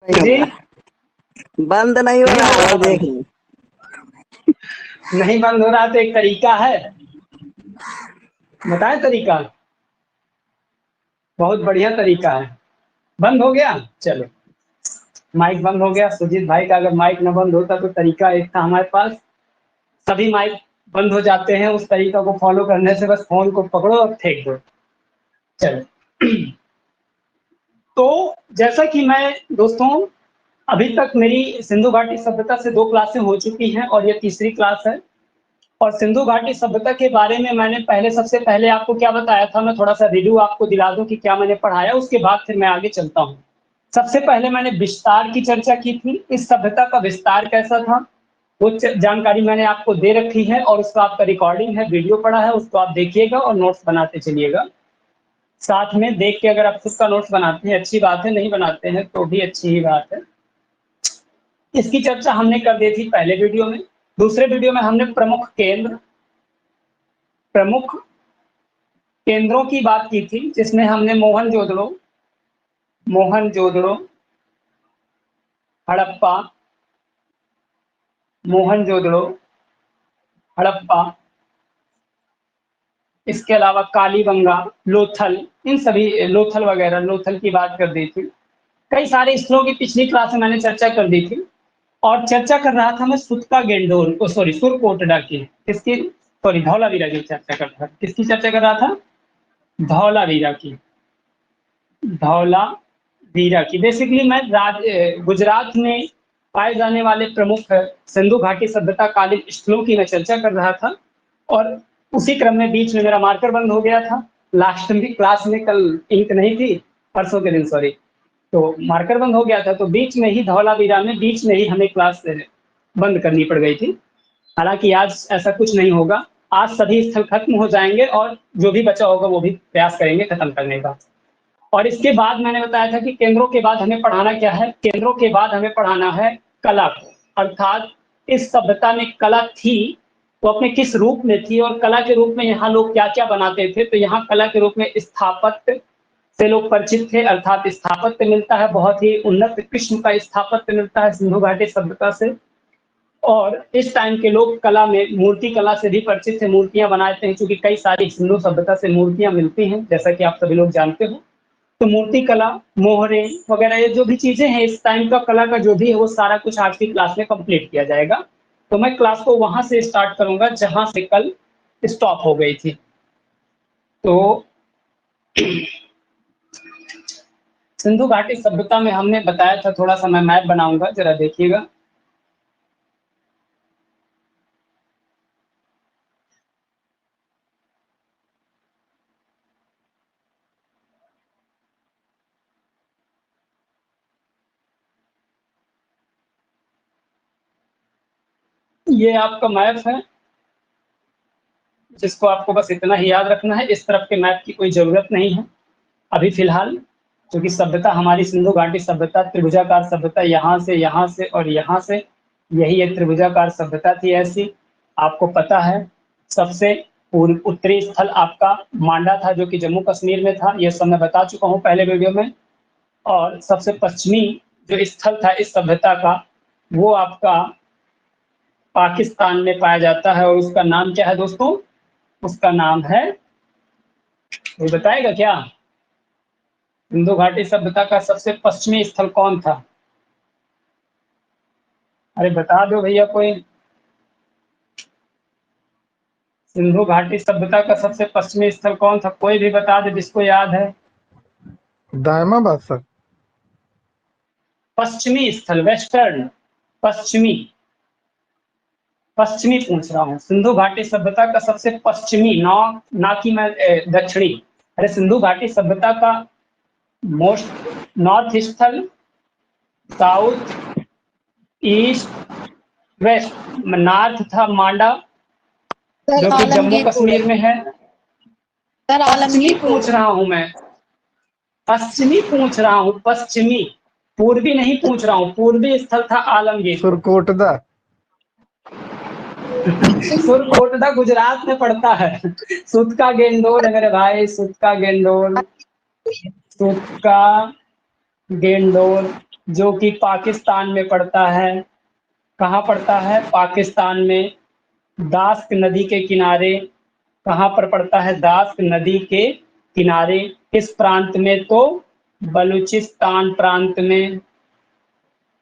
जी बंद नहीं हो रहा है, देख नहीं बंद हो रहा तो एक तरीका है, बताए तरीका। बहुत बढ़िया तरीका है। बंद हो गया, चलो माइक बंद हो गया। सुजीत भाई का अगर माइक न बंद होता तो तरीका एक था हमारे पास, सभी माइक बंद हो जाते हैं। उस तरीका को फॉलो करने से बस फोन को पकड़ो और फेंक दो। चलो तो जैसा कि मैं दोस्तों, अभी तक मेरी सिंधु घाटी सभ्यता से 2 क्लासें हो चुकी हैं और ये तीसरी क्लास है। और सिंधु घाटी सभ्यता के बारे में मैंने सबसे पहले आपको क्या बताया था, मैं थोड़ा सा रिव्यू आपको दिला दूं कि क्या मैंने पढ़ाया, उसके बाद फिर मैं आगे चलता हूँ। सबसे पहले मैंने विस्तार की चर्चा की थी, इस सभ्यता का विस्तार कैसा था वो जानकारी मैंने आपको दे रखी है और उसका आपका रिकॉर्डिंग है, वीडियो पड़ा है, उसको आप देखिएगा और नोट्स बनाते चलिएगा। साथ में देख के अगर आप खुद का नोट्स बनाते हैं अच्छी बात है, नहीं बनाते हैं तो भी अच्छी ही बात है। इसकी चर्चा हमने कर दी थी पहले वीडियो में। दूसरे वीडियो में हमने प्रमुख केंद्रों की बात की थी, जिसमें हमने मोहनजोदड़ो, हड़प्पा, मोहनजोदड़ो, हड़प्पा, इसके अलावा कालीबंगा, लोथल, इन सभी लोथल की बात कर दी थी। कई सारे स्थलों की पिछली क्लास में मैंने चर्चा कर दी थी। और चर्चा कर रहा था मैं सुत्ता गेंडोल सुरकोटड़ा की, किसकी, धौलावीरा की चर्चा कर रहा था। किसकी चर्चा कर रहा था? धौलावीरा की। धौलावीरा की बेसिकली मैं गुजरात में पाए जाने वाले प्रमुख सिंधु घाटी सभ्यता कालीन स्थलों की मैं चर्चा कर रहा था। और उसी क्रम में बीच में मेरा मार्कर बंद हो गया था। लास्ट में क्लास में कल इंक नहीं थी, परसों के दिन सॉरी, तो मार्कर बंद हो गया था, तो बीच में ही धौलावीरा में बीच में ही हमें क्लास बंद करनी पड़ गई थी। हालांकि आज ऐसा कुछ नहीं होगा, आज सभी स्थल खत्म हो जाएंगे और जो भी बचा होगा वो भी प्रयास करेंगे खत्म करने का। और इसके बाद मैंने बताया था कि केंद्रों के बाद हमें पढ़ाना क्या है, केंद्रों के बाद हमें पढ़ाना है कला को, अर्थात इस सभ्यता में कला थी तो अपने किस रूप में थी और कला के रूप में यहाँ लोग क्या क्या बनाते थे। तो यहाँ कला के रूप में स्थापत्य से लोग परिचित थे, अर्थात स्थापत्य मिलता है, बहुत ही उन्नत किस्म का स्थापत्य मिलता है सिंधु घाटी सभ्यता से। और इस टाइम के लोग कला में मूर्ति कला से भी परिचित थे, मूर्तियां बनाते हैं, क्योंकि कई सारी सिंधु सभ्यता से मूर्तियां मिलती हैं जैसा कि आप सभी लोग जानते हो। तो मूर्ति कला, मोहरे वगैरह ये जो भी चीजें हैं इस टाइम का कला का जो भी है वो सारा कुछ आज की क्लास में कंप्लीट किया जाएगा। तो मैं क्लास को वहां से स्टार्ट करूंगा जहां से कल स्टॉप हो गई थी। तो सिंधु घाटी सभ्यता में हमने बताया था, थोड़ा सा मैं मैप बनाऊंगा, जरा देखिएगा। ये आपका मैप है, जिसको आपको बस इतना ही याद रखना है, इस तरफ के मैप की कोई जरूरत नहीं है अभी फिलहाल, क्योंकि सभ्यता हमारी सिंधु घाटी सभ्यता त्रिभुजाकार सभ्यता यहाँ से और यहाँ से, यही एक त्रिभुजाकार सभ्यता थी ऐसी। आपको पता है सबसे पूर्व उत्तरी स्थल आपका मांडा था जो कि जम्मू कश्मीर में था, यह सब मैं बता चुका हूँ पहले वीडियो में। और सबसे पश्चिमी जो स्थल था इस सभ्यता का वो आपका पाकिस्तान में पाया जाता है, और उसका नाम क्या है दोस्तों? उसका नाम है, ये बताएगा क्या? सिंधु घाटी सभ्यता का सबसे पश्चिमी स्थल कौन था? अरे बता दो भैया कोई। सिंधु घाटी सभ्यता का सबसे पश्चिमी स्थल कौन था? कोई भी बता दे जिसको याद है। दायमाबाद सर। पश्चिमी स्थल, वेस्टर्न, पश्चिमी, पश्चिमी पूछ रहा हूँ। सिंधु घाटी सभ्यता का सबसे पश्चिमी, ना कि मैं दक्षिणी। अरे सिंधु घाटी सभ्यता का मोस्ट नॉर्थ स्थल, साउथ, ईस्ट, वेस्ट। नॉर्थ था मांडा जो कि जम्मू कश्मीर में है। पश्चिमी पूछ रहा हूं मैं, पश्चिमी पूछ रहा हूँ, पश्चिमी, पूर्वी नहीं पूछ रहा हूँ। पूर्वी स्थल था आलमगीर। सुरकोटदा। सुरकोटदा गुजरात में पड़ता है। सुत का गेंदोल है मेरे भाई, सुत का गेंदोल, सुत का गेंदोल जो कि पाकिस्तान में पड़ता है। कहाँ पड़ता है? पाकिस्तान में, दास्क नदी के किनारे। कहाँ पर पड़ता है? दास्क नदी के किनारे। किस प्रांत में? तो बलूचिस्तान प्रांत में।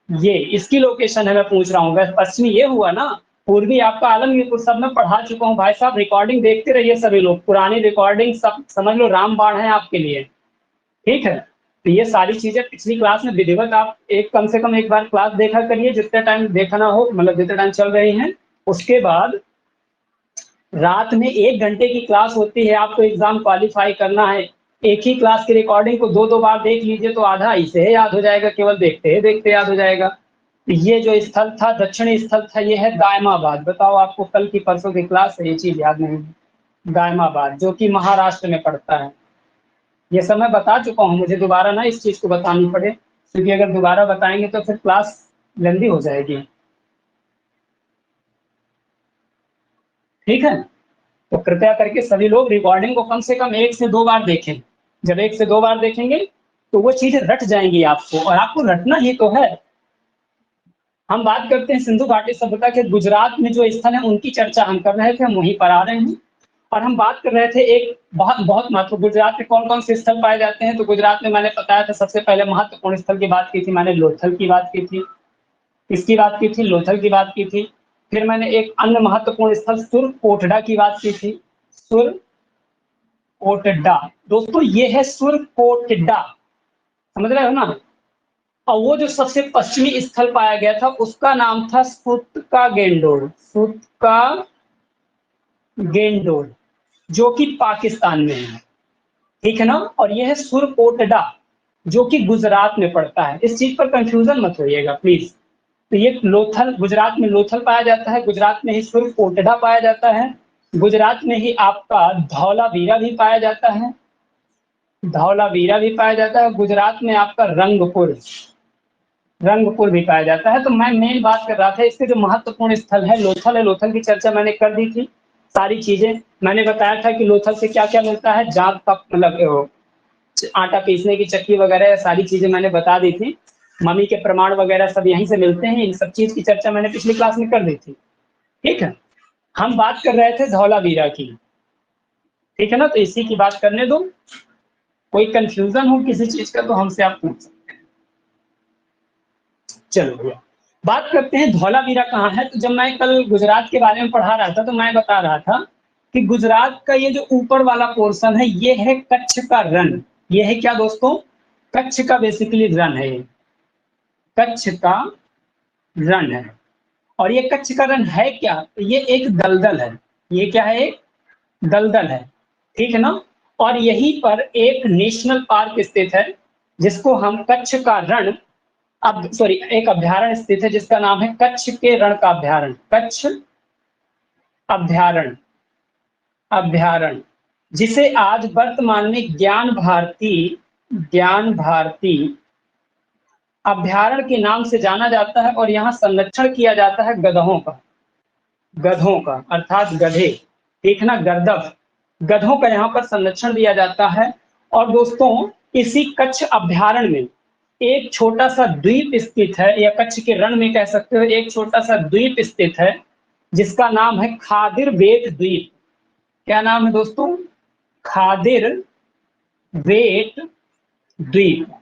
ये इसकी लोकेशन है, मैं पूछ रहा हूँ। वैसे पश्चिमी ये हुआ ना, पूर्वी आपका आलमगीर सब मैं पढ़ा चुका हूँ भाई साहब। रिकॉर्डिंग देखते रहिए सभी लोग, पुरानी रिकॉर्डिंग सब समझ लो रामबाण है आपके लिए। ठीक है, तो ये सारी चीजें पिछली क्लास में विधिवत आप एक कम से कम एक बार क्लास देखा करिए, जितने टाइम देखना हो, मतलब जितने टाइम चल रही हैं। उसके बाद रात में 1 घंटे की क्लास होती है, आपको एग्जाम क्वालिफाई करना है। एक ही क्लास की रिकॉर्डिंग को 2-2 बार देख लीजिए तो आधा इसे याद हो जाएगा, केवल देखते देखते याद हो जाएगा। ये जो स्थल था, दक्षिणी स्थल था, ये है दायमाबाद। बताओ, आपको कल की परसों की क्लास से ये चीज याद नहीं है? दायमाबाद जो कि महाराष्ट्र में पड़ता है। ये सब मैं बता चुका हूँ, मुझे दोबारा ना इस चीज को बतानी पड़े, क्योंकि अगर दोबारा बताएंगे तो फिर क्लास लंबी हो जाएगी। ठीक है, तो कृपया करके सभी लोग रिकॉर्डिंग को कम से कम 1 से 2 बार देखें। जब 1 से 2 बार देखेंगे तो वो चीजें रट जाएंगी आपको, और आपको रटना ही तो है। हम बात करते हैं सिंधु घाटी सभ्यता के गुजरात में जो स्थल है उनकी चर्चा हम कर रहे थे, हम वहीं पर आ रहे हैं। और हम बात कर रहे थे एक बहुत बहुत महत्व, गुजरात में कौन कौन से स्थल पाए जाते हैं। तो गुजरात में मैंने बताया था, सबसे पहले महत्वपूर्ण स्थल की बात की थी मैंने, लोथल की बात की थी। किसकी बात की थी? लोथल की बात की थी। फिर मैंने एक अन्य महत्वपूर्ण स्थल सुरकोटडा की बात की थी। सुरकोटडा दोस्तों, ये है सुरकोटडा, समझ रहे हो ना? और वो जो सबसे पश्चिमी स्थल पाया गया था उसका नाम था सुतका गेंडोर। सुतका गेंडोर जो कि पाकिस्तान में है। ठीक है ना? और यह है सुरकोटडा जो कि गुजरात में पड़ता है। इस चीज पर कंफ्यूजन मत होइएगा प्लीज। तो ये लोथल, गुजरात में लोथल पाया जाता है, गुजरात में ही सुरकोटडा पाया जाता है, गुजरात में ही आपका धौलावीरा भी पाया जाता है। धौलावीरा भी पाया जाता है। गुजरात में आपका रंगपुर, रंगपुर भी पाया जाता है। तो मैं मेन बात कर रहा था, इसके जो महत्वपूर्ण स्थल है लोथल है। लोथल की चर्चा मैंने कर दी थी। सारी चीजें मैंने बताया था कि लोथल से क्या क्या मिलता है, जांत का मतलब आटा पीसने की चक्की वगैरह, सारी चीजें मैंने बता दी थी। मम्मी के प्रमाण वगैरह सब यहीं से मिलते हैं। इन सब चीज की चर्चा मैंने पिछली क्लास में कर दी थी। ठीक है, हम बात कर रहे थे धौलावीरा की। ठीक है ना? तो इसी की बात करने दो। कोई कंफ्यूजन हो किसी चीज का तो हमसे आप पूछ सकते हैं। चलो भैया, बात करते हैं धौलावीरा कहाँ है। तो जब मैं कल गुजरात के बारे में पढ़ा रहा था तो मैं बता रहा था कि गुजरात का ये जो ऊपर वाला पोर्शन है ये है कच्छ का रण। ये है क्या दोस्तों? कच्छ का बेसिकली रण है ये। कच्छ का रण है। और ये कच्छ का रण है क्या? तो ये एक दलदल है। ये क्या है? एक दलदल है। ठीक है ना? और यहीं पर एक नेशनल पार्क स्थित है जिसको हम कच्छ का रण, अब सॉरी, एक अभ्यारण्य स्थित है जिसका नाम है कच्छ के रण का अभ्यारण्य। कच्छ अभ्यारण्य, अभ्यारण्य जिसे आज वर्तमान में ज्ञान भारती अभ्यारण्य के नाम से जाना जाता है। और यहाँ संरक्षण किया जाता है गधों का, गधों का अर्थात गधे। ठीक ना? गर्दभ, गधों का यहाँ पर संरक्षण दिया जाता है। और दोस्तों इसी कच्छ अभ्यारण्य में एक छोटा सा द्वीप स्थित है, या कच्छ के रण में कह सकते हो, एक छोटा सा द्वीप स्थित है जिसका नाम है खादिर वेट द्वीप। क्या नाम है दोस्तों? खादिर वेट द्वीप।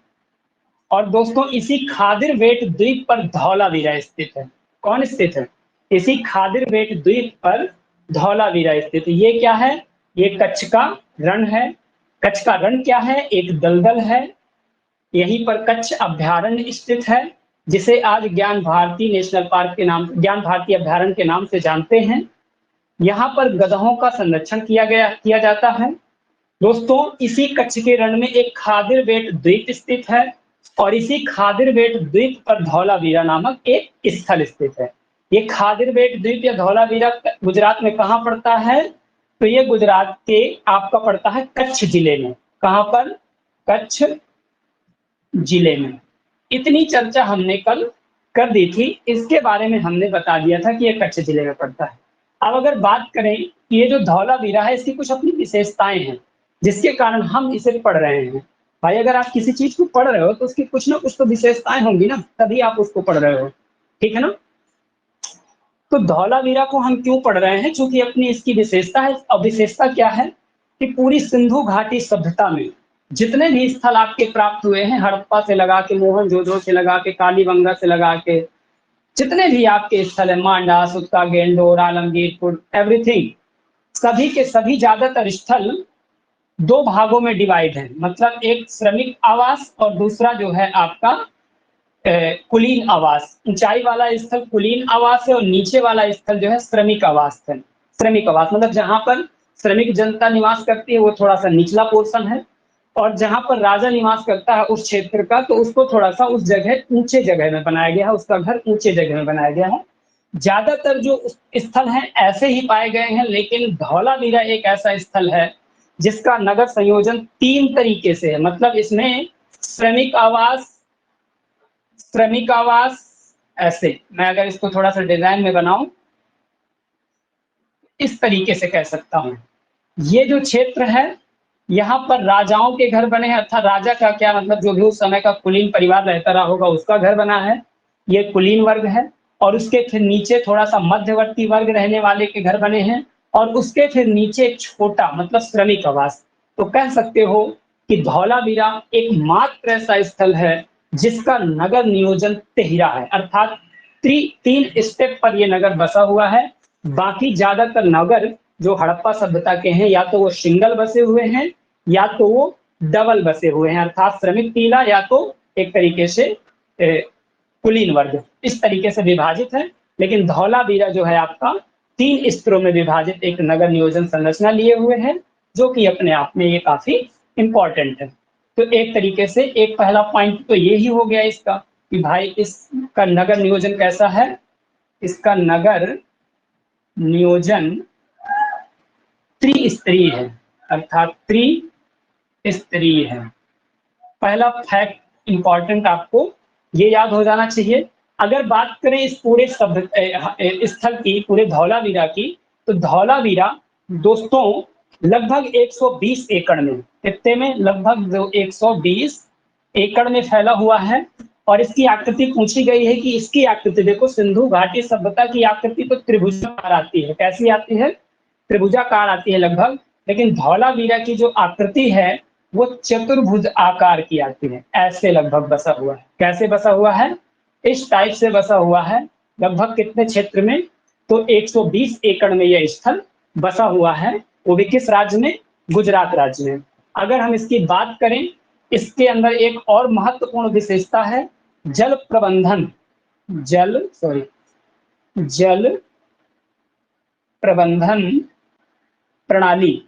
और दोस्तों इसी खादिर वेट द्वीप पर धौलावीरा स्थित है। कौन स्थित है? इसी खादिर वेट द्वीप पर धौलावीरा स्थित है। ये क्या है? ये कच्छ का रण है। कच्छ का रण क्या है? एक दलदल है। यहीं पर कच्छ अभ्यारण्य स्थित है जिसे आज ज्ञान भारती नेशनल पार्क के नाम, ज्ञान भारती अभ्यारण्य के नाम से जानते हैं। यहाँ पर गधों का संरक्षण किया जाता है। दोस्तों इसी कच्छ के रण में एक खादिर बेट द्वीप स्थित है। और इसी खादिर बेट द्वीप पर धौलावीरा नामक एक स्थल स्थित है। ये खादिर बेट द्वीप या धौलावीरा गुजरात में कहाँ पड़ता है? तो ये गुजरात के आपका पड़ता है कच्छ जिले में। कहाँ पर? कच्छ जिले में। इतनी चर्चा हमने कल कर दी थी, इसके बारे में हमने बता दिया था कि ये कच्छ जिले में पड़ता है। अब अगर बात करें कि ये जो धौलावीरा है इसकी कुछ अपनी विशेषताएं हैं जिसके कारण हम इसे पढ़ रहे हैं। भाई अगर आप किसी चीज को पढ़ रहे हो तो उसकी कुछ ना कुछ तो विशेषताएं होंगी ना, तभी आप उसको पढ़ रहे हो, ठीक है ना। तो धौलावीरा को हम क्यों पढ़ रहे हैं, क्योंकि अपनी इसकी विशेषता है। और विशेषता क्या है कि पूरी सिंधु घाटी सभ्यता में जितने भी स्थल आपके प्राप्त हुए हैं, हड़प्पा से लगा के मोहनजोदड़ो से लगा के कालीबंगा से लगा के जितने भी आपके स्थल है, मांडा, सुत्ता, गेंडोर, आलमगीरपुर, एवरीथिंग, सभी के सभी ज्यादातर स्थल दो भागों में डिवाइड है। मतलब एक श्रमिक आवास और दूसरा जो है आपका कुलीन आवास। ऊंचाई वाला स्थल कुलीन आवास है और नीचे वाला स्थल जो है श्रमिक आवास है। श्रमिक आवास मतलब जहां पर श्रमिक जनता निवास करती है वो थोड़ा सा निचला पोर्शन है, और जहां पर राजा निवास करता है उस क्षेत्र का, तो उसको थोड़ा सा उस जगह ऊंचे जगह में बनाया गया है, उसका घर ऊंचे जगह में बनाया गया है। ज्यादातर जो स्थल हैं ऐसे ही पाए गए हैं, लेकिन धौलावीरा एक ऐसा स्थल है जिसका नगर संयोजन 3 तरीके से है। मतलब इसमें श्रमिक आवास, श्रमिक आवास, ऐसे मैं अगर इसको थोड़ा सा डिजाइन में बनाऊं, इस तरीके से कह सकता हूं। ये जो क्षेत्र है यहाँ पर राजाओं के घर बने हैं, अर्थात राजा का क्या मतलब, जो भी उस समय का कुलीन परिवार रहता रहा होगा उसका घर बना है, ये कुलीन वर्ग है। और उसके फिर नीचे थोड़ा सा मध्यवर्ती वर्ग रहने वाले के घर बने हैं, और उसके फिर नीचे एक छोटा मतलब श्रमिक आवास। तो कह सकते हो कि धौलावीरा एकमात्र ऐसा स्थल है जिसका नगर नियोजन तेहरा है, अर्थात 3 स्टेप पर यह नगर बसा हुआ है। बाकी ज्यादातर नगर जो हड़प्पा सभ्यता के हैं, या तो वो सिंगल बसे हुए हैं या तो वो डबल बसे हुए हैं, अर्थात श्रमिक टीला या तो एक तरीके से कुलीन वर्ग, इस तरीके से विभाजित है। लेकिन धौलावीरा जो है आपका 3 स्तरों में विभाजित एक नगर नियोजन संरचना लिए हुए है, जो कि अपने आप में ये काफी इंपॉर्टेंट है। तो एक तरीके से एक पहला पॉइंट तो यही हो गया इसका कि भाई इसका नगर नियोजन कैसा है। इसका नगर नियोजन त्रिस्तरीय है, अर्थात त्रिस्तरीय है। पहला फैक्ट इंपॉर्टेंट आपको ये याद हो जाना चाहिए। अगर बात करें इस पूरे स्थल की, पूरे धौलावीरा की, तो धौलावीरा दोस्तों लगभग 120 एकड़ में, कितने में, लगभग 120 एकड़ में फैला हुआ है। और इसकी आकृति पूछी गई है कि इसकी आकृति देखो, सिंधु घाटी सभ्यता की आकृति तो त्रिभुजाकार आती है। कैसी आती है, त्रिभुजाकार आती है लगभग। लेकिन धौलावीरा की जो आकृति है वो चतुर्भुज आकार की आती है, ऐसे लगभग बसा हुआ है। कैसे बसा हुआ है, इस टाइप से बसा हुआ है। लगभग कितने क्षेत्र में, तो 120 एकड़ में यह स्थल बसा हुआ है, वो भी किस राज्य में, गुजरात राज्य में। अगर हम इसकी बात करें, इसके अंदर एक और महत्वपूर्ण विशेषता है जल प्रबंधन, जल प्रबंधन प्रणाली।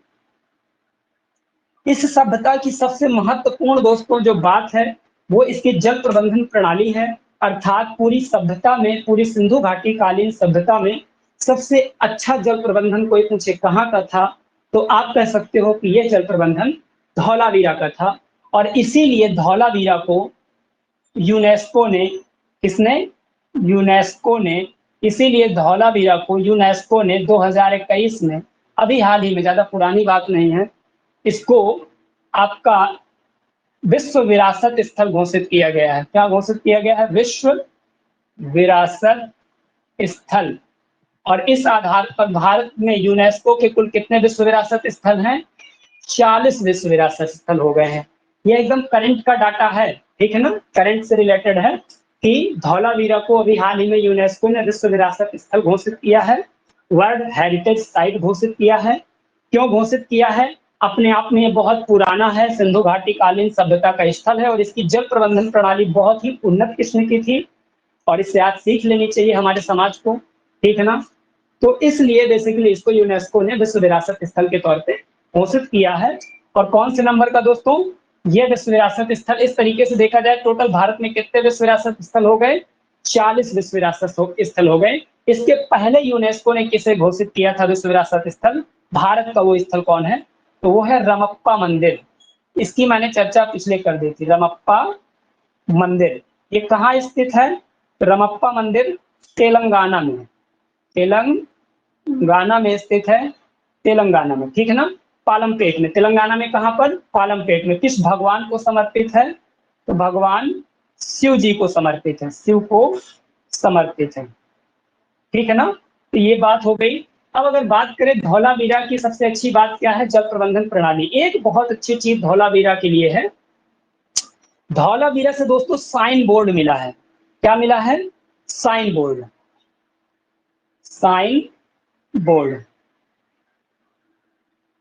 इस सभ्यता की सबसे महत्वपूर्ण दोस्तों जो बात है वो इसकी जल प्रबंधन प्रणाली है। अर्थात पूरी सभ्यता में, पूरी सिंधु घाटी कालीन सभ्यता में सबसे अच्छा जल प्रबंधन कोई पूछे कहाँ का था, तो आप कह सकते हो कि यह जल प्रबंधन धौलावीरा का था। और इसीलिए धौलावीरा को यूनेस्को ने, किसने, यूनेस्को ने, इसीलिए धौलावीरा को यूनेस्को ने 2021 में, अभी हाल ही में, ज्यादा पुरानी बात नहीं है, इसको आपका विश्व विरासत स्थल घोषित किया गया है। क्या घोषित किया गया है, विश्व विरासत स्थल। और इस आधार पर भारत में यूनेस्को के कुल कितने विश्व विरासत स्थल हैं, 40 विश्व विरासत स्थल हो गए हैं। ये एकदम करंट का डाटा है, ठीक है ना, करंट से रिलेटेड है कि धौलावीरा को अभी हाल ही में यूनेस्को ने विश्व विरासत स्थल घोषित किया है, वर्ल्ड हेरिटेज साइट घोषित किया है। क्यों घोषित किया है, अपने आप में ये बहुत पुराना है, सिंधु घाटी कालीन सभ्यता का स्थल है और इसकी जल प्रबंधन प्रणाली बहुत ही उन्नत किस्म की थी और इससे आज सीख लेनी चाहिए हमारे समाज को, ठीक है ना। तो इसलिए बेसिकली इसको यूनेस्को ने विश्व विरासत स्थल के तौर पे घोषित किया है। और कौन से नंबर का दोस्तों, ये विश्व विरासत स्थल, इस तरीके से देखा जाए टोटल भारत में कितने विश्व विरासत स्थल हो गए, 40 विश्व विरासत स्थल हो गए। इसके पहले यूनेस्को ने किसे घोषित किया था विश्व विरासत स्थल, भारत का वो स्थल कौन है, तो वो है रमप्पा मंदिर। इसकी मैंने चर्चा पिछले कर दी थी। रमप्पा मंदिर ये कहाँ स्थित है, रमप्पा मंदिर तेलंगाना में, तेलंगाना में स्थित है, तेलंगाना में, ठीक है ना। पालमपेट में, तेलंगाना में कहाँ पर? पालमपेट में। किस भगवान को समर्पित है? तो भगवान शिव जी को समर्पित है, शिव को समर्पित है। ठीक है ना, तो ये बात हो गई। अब अगर बात करें धौलावीरा की सबसे अच्छी बात क्या है? जल प्रबंधन प्रणाली। एक बहुत अच्छी चीज धौलावीरा के लिए है, धौलावीरा से दोस्तों साइन बोर्ड मिला है। क्या मिला है? Sign board. Sign board,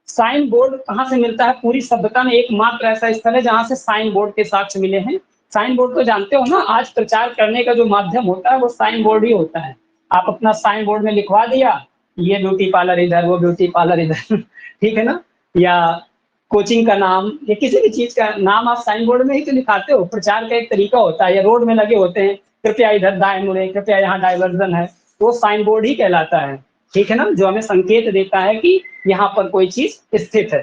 sign board कहां से मिलता है? पूरी सभ्यता में एकमात्र ऐसा स्थल है जहां से साइन बोर्ड के साक्ष्य मिले हैं। साइन बोर्ड तो जानते हो ना, आज प्रचार करने का जो माध्यम होता है वो साइन बोर्ड ही होता है। आप अपना साइन बोर्ड में लिखवा दिया, ये ब्यूटी पार्लर इधर, वो ब्यूटी पार्लर इधर ठीक है ना, या कोचिंग का नाम या किसी भी चीज का नाम आप साइन बोर्ड में ही तो लिखाते हो। प्रचार का एक तरीका होता है, या रोड में लगे होते हैं, कृपया इधर दाएं मुड़े, कृपया यहाँ डाइवर्जन है, वो साइन बोर्ड ही कहलाता है। ठीक है ना, जो हमें संकेत देता है कि यहाँ पर कोई चीज स्थित है।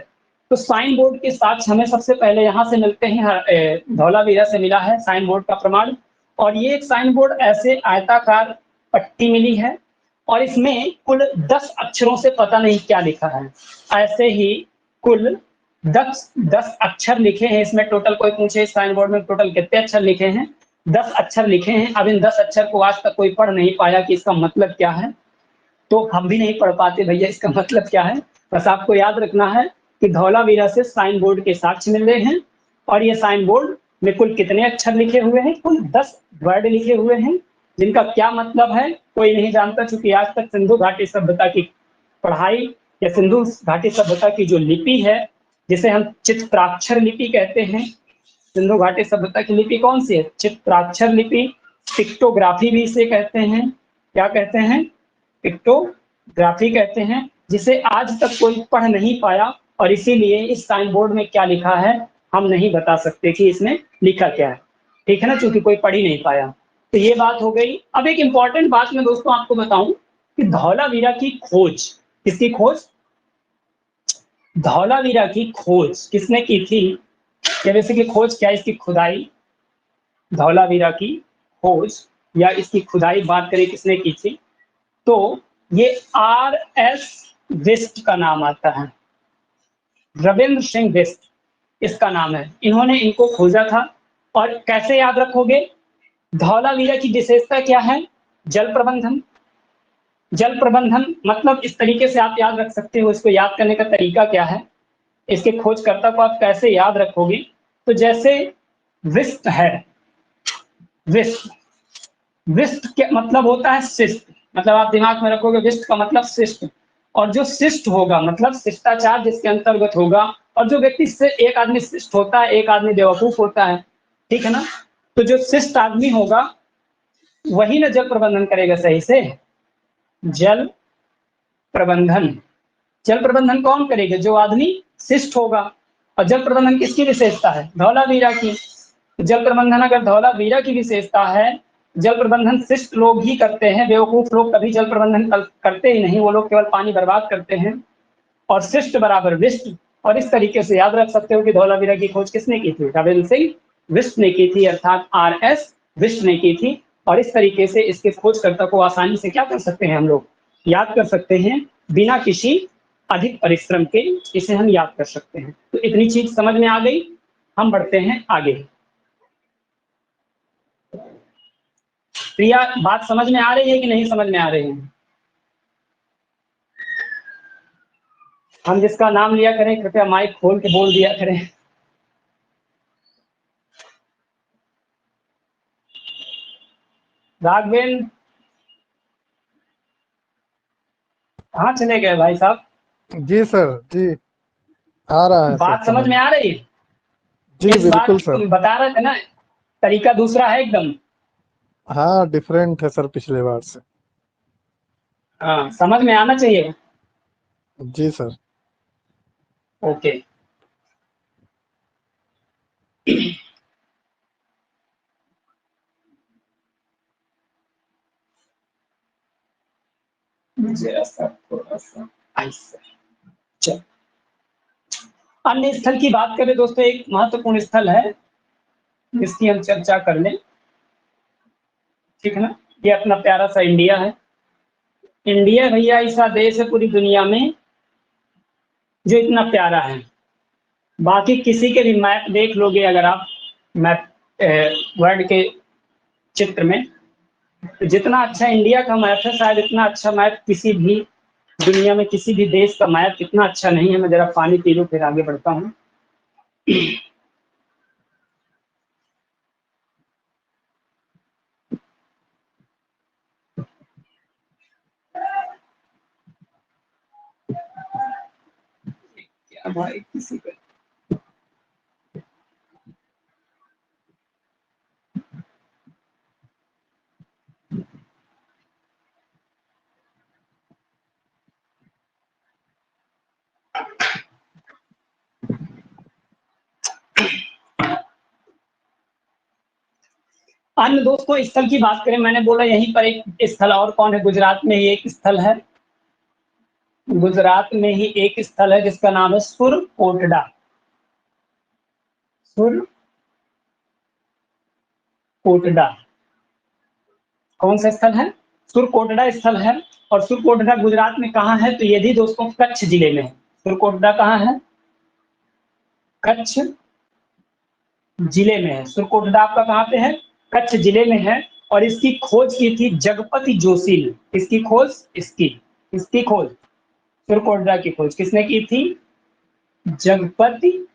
तो साइन बोर्ड के साक्ष्य हमें सबसे पहले यहाँ से मिलते हैं, धौलावीरा से मिला है साइन बोर्ड का प्रमाण। और ये एक साइन बोर्ड ऐसे आयताकार पट्टी मिली है, और इसमें कुल 10 अक्षरों से पता नहीं क्या लिखा है। ऐसे ही कुल 10 अक्षर लिखे हैं इसमें टोटल। कोई पूछे इस साइन बोर्ड में टोटल कितने अक्षर लिखे हैं? 10 अक्षर लिखे हैं। अब इन 10 अक्षर को आज तक कोई पढ़ नहीं पाया कि इसका मतलब क्या है, तो हम भी नहीं पढ़ पाते भैया इसका मतलब क्या है। बस आपको याद रखना है कि धौलावीरा से साइन बोर्ड के साक्ष्य मिल रहे हैं, और ये साइन बोर्ड में कुल कितने अक्षर लिखे हुए हैं? कुल 10 वर्ड लिखे हुए हैं, जिनका क्या मतलब है कोई नहीं जानता, क्योंकि आज तक सिंधु घाटी सभ्यता की पढ़ाई या सिंधु घाटी सभ्यता की जो लिपि है, जिसे हम चित्राक्षर लिपि कहते हैं, सिंधु घाटी सभ्यता की लिपि कौन सी है? चित्राक्षर लिपि। पिक्टोग्राफी भी इसे कहते हैं। क्या कहते हैं? पिक्टोग्राफी कहते हैं, जिसे आज तक कोई पढ़ नहीं पाया, और इसीलिए इस साइन बोर्ड में क्या लिखा है हम नहीं बता सकते कि इसमें लिखा क्या है। ठीक है ना, क्योंकि कोई पढ़ ही नहीं पाया। तो ये बात हो गई। अब एक इंपॉर्टेंट बात मैं दोस्तों आपको बताऊं कि धौलावीरा की खोज, किसकी खोज? धौलावीरा की खोज किसने की थी? या बेसिकली खोज क्या, इसकी खुदाई, धौलावीरा की खोज या इसकी खुदाई बात करें किसने की थी, तो ये R.S. बिस्ट का नाम आता है। रविंद्र सिंह बिस्ट इसका नाम है, इन्होंने इनको खोजा था। और कैसे याद रखोगे? धौलावीरा की विशेषता क्या है? जल प्रबंधन। जल प्रबंधन मतलब इस तरीके से आप याद रख सकते हो। इसको याद करने का तरीका क्या है, इसके खोजकर्ता को आप कैसे याद रखोगे? तो जैसे विस्ट है, विस्ट, विस्ट के मतलब होता है शिष्ट, मतलब आप दिमाग में रखोगे विस्ट का मतलब शिष्ट। और जो शिष्ट होगा मतलब शिष्टाचार जिसके अंतर्गत होगा, और जो व्यक्ति से एक आदमी शिष्ट होता है, एक आदमी बेवकूफ होता है। ठीक है ना, तो जो शिष्ट आदमी होगा वही ना जल प्रबंधन करेगा सही से। जल प्रबंधन, जल प्रबंधन कौन करेगा? जो आदमी शिष्ट होगा। और जल प्रबंधन किसकी विशेषता है? धौलावीरा की। जल प्रबंधन अगर धौलावीरा की विशेषता है, जल प्रबंधन शिष्ट लोग ही करते हैं, बेवकूफ लोग कभी जल प्रबंधन करते ही नहीं, वो लोग केवल पानी बर्बाद करते हैं। और शिष्ट बराबर विष्ट। और इस तरीके से याद रख सकते हो कि धौलावीरा की खोज किसने की थी? रविंद्र सिंह बिस्ट ने की थी, अर्थात R.S. बिस्ट ने की थी। और इस तरीके से इसके खोजकर्ता को आसानी से क्या कर सकते हैं हम लोग? याद कर सकते हैं, बिना किसी अधिक परिश्रम के इसे हम याद कर सकते हैं। तो इतनी चीज समझ में आ गई, हम बढ़ते हैं आगे। प्रिया, बात समझ में आ रही है कि नहीं समझ में आ रही है? हम जिसका नाम लिया करें कृपया माइक खोल के बोल दिया करें। राघवेंद्र कहाँ चले गए भाई साहब? जी सर जी, आ रहा है सर बात समझ में आ रही है? जी इस बात बिल्कुल सर। बता रहे थे ना, तरीका दूसरा है एकदम। हाँ डिफरेंट है सर पिछले बार से। हाँ, समझ में आना चाहिए। जी सर। ओके। मुझे ऐसा थोड़ा सा ऐसा। चल, अन्य स्थल की बात करें दोस्तों, एक महत्वपूर्ण स्थल है जिसकी हम चर्चा कर लें। ठीक है ना, ये अपना प्यारा सा इंडिया है। इंडिया भैया ऐसा देश है पूरी दुनिया में जो इतना प्यारा है। बाकी किसी के भी मैप देख लोगे अगर आप मैप वर्ल्ड के चित्र में, तो जितना अच्छा इंडिया का मैप है शायद इतना अच्छा मैप किसी भी दुनिया में किसी भी देश का मैप इतना अच्छा नहीं है। मैं जरा पानी पी लूं फिर आगे बढ़ता हूँ। क्या भाई किसी का अन्य दोस्तों स्थल की बात करें, मैंने बोला यहीं पर एक स्थल और कौन है, गुजरात में ही एक स्थल है। गुजरात में ही एक स्थल है जिसका नाम है सुरकोटडा। सुरकोटडा कौन सा स्थल है? सुरकोटडा स्थल है। और सुरकोटडा गुजरात में कहाँ है? तो ये भी दोस्तों कच्छ जिले में है। सुरकोटडा कहाँ है? कच्छ जिले में है। सुरकोटडा आपका कहाँ पे है? कच्छ जिले में है। और इसकी खोज की थी जगपति जोशी ने। इसकी खोज इसकी खोज सुरकोटडा की खोज किसने की थी? जगपति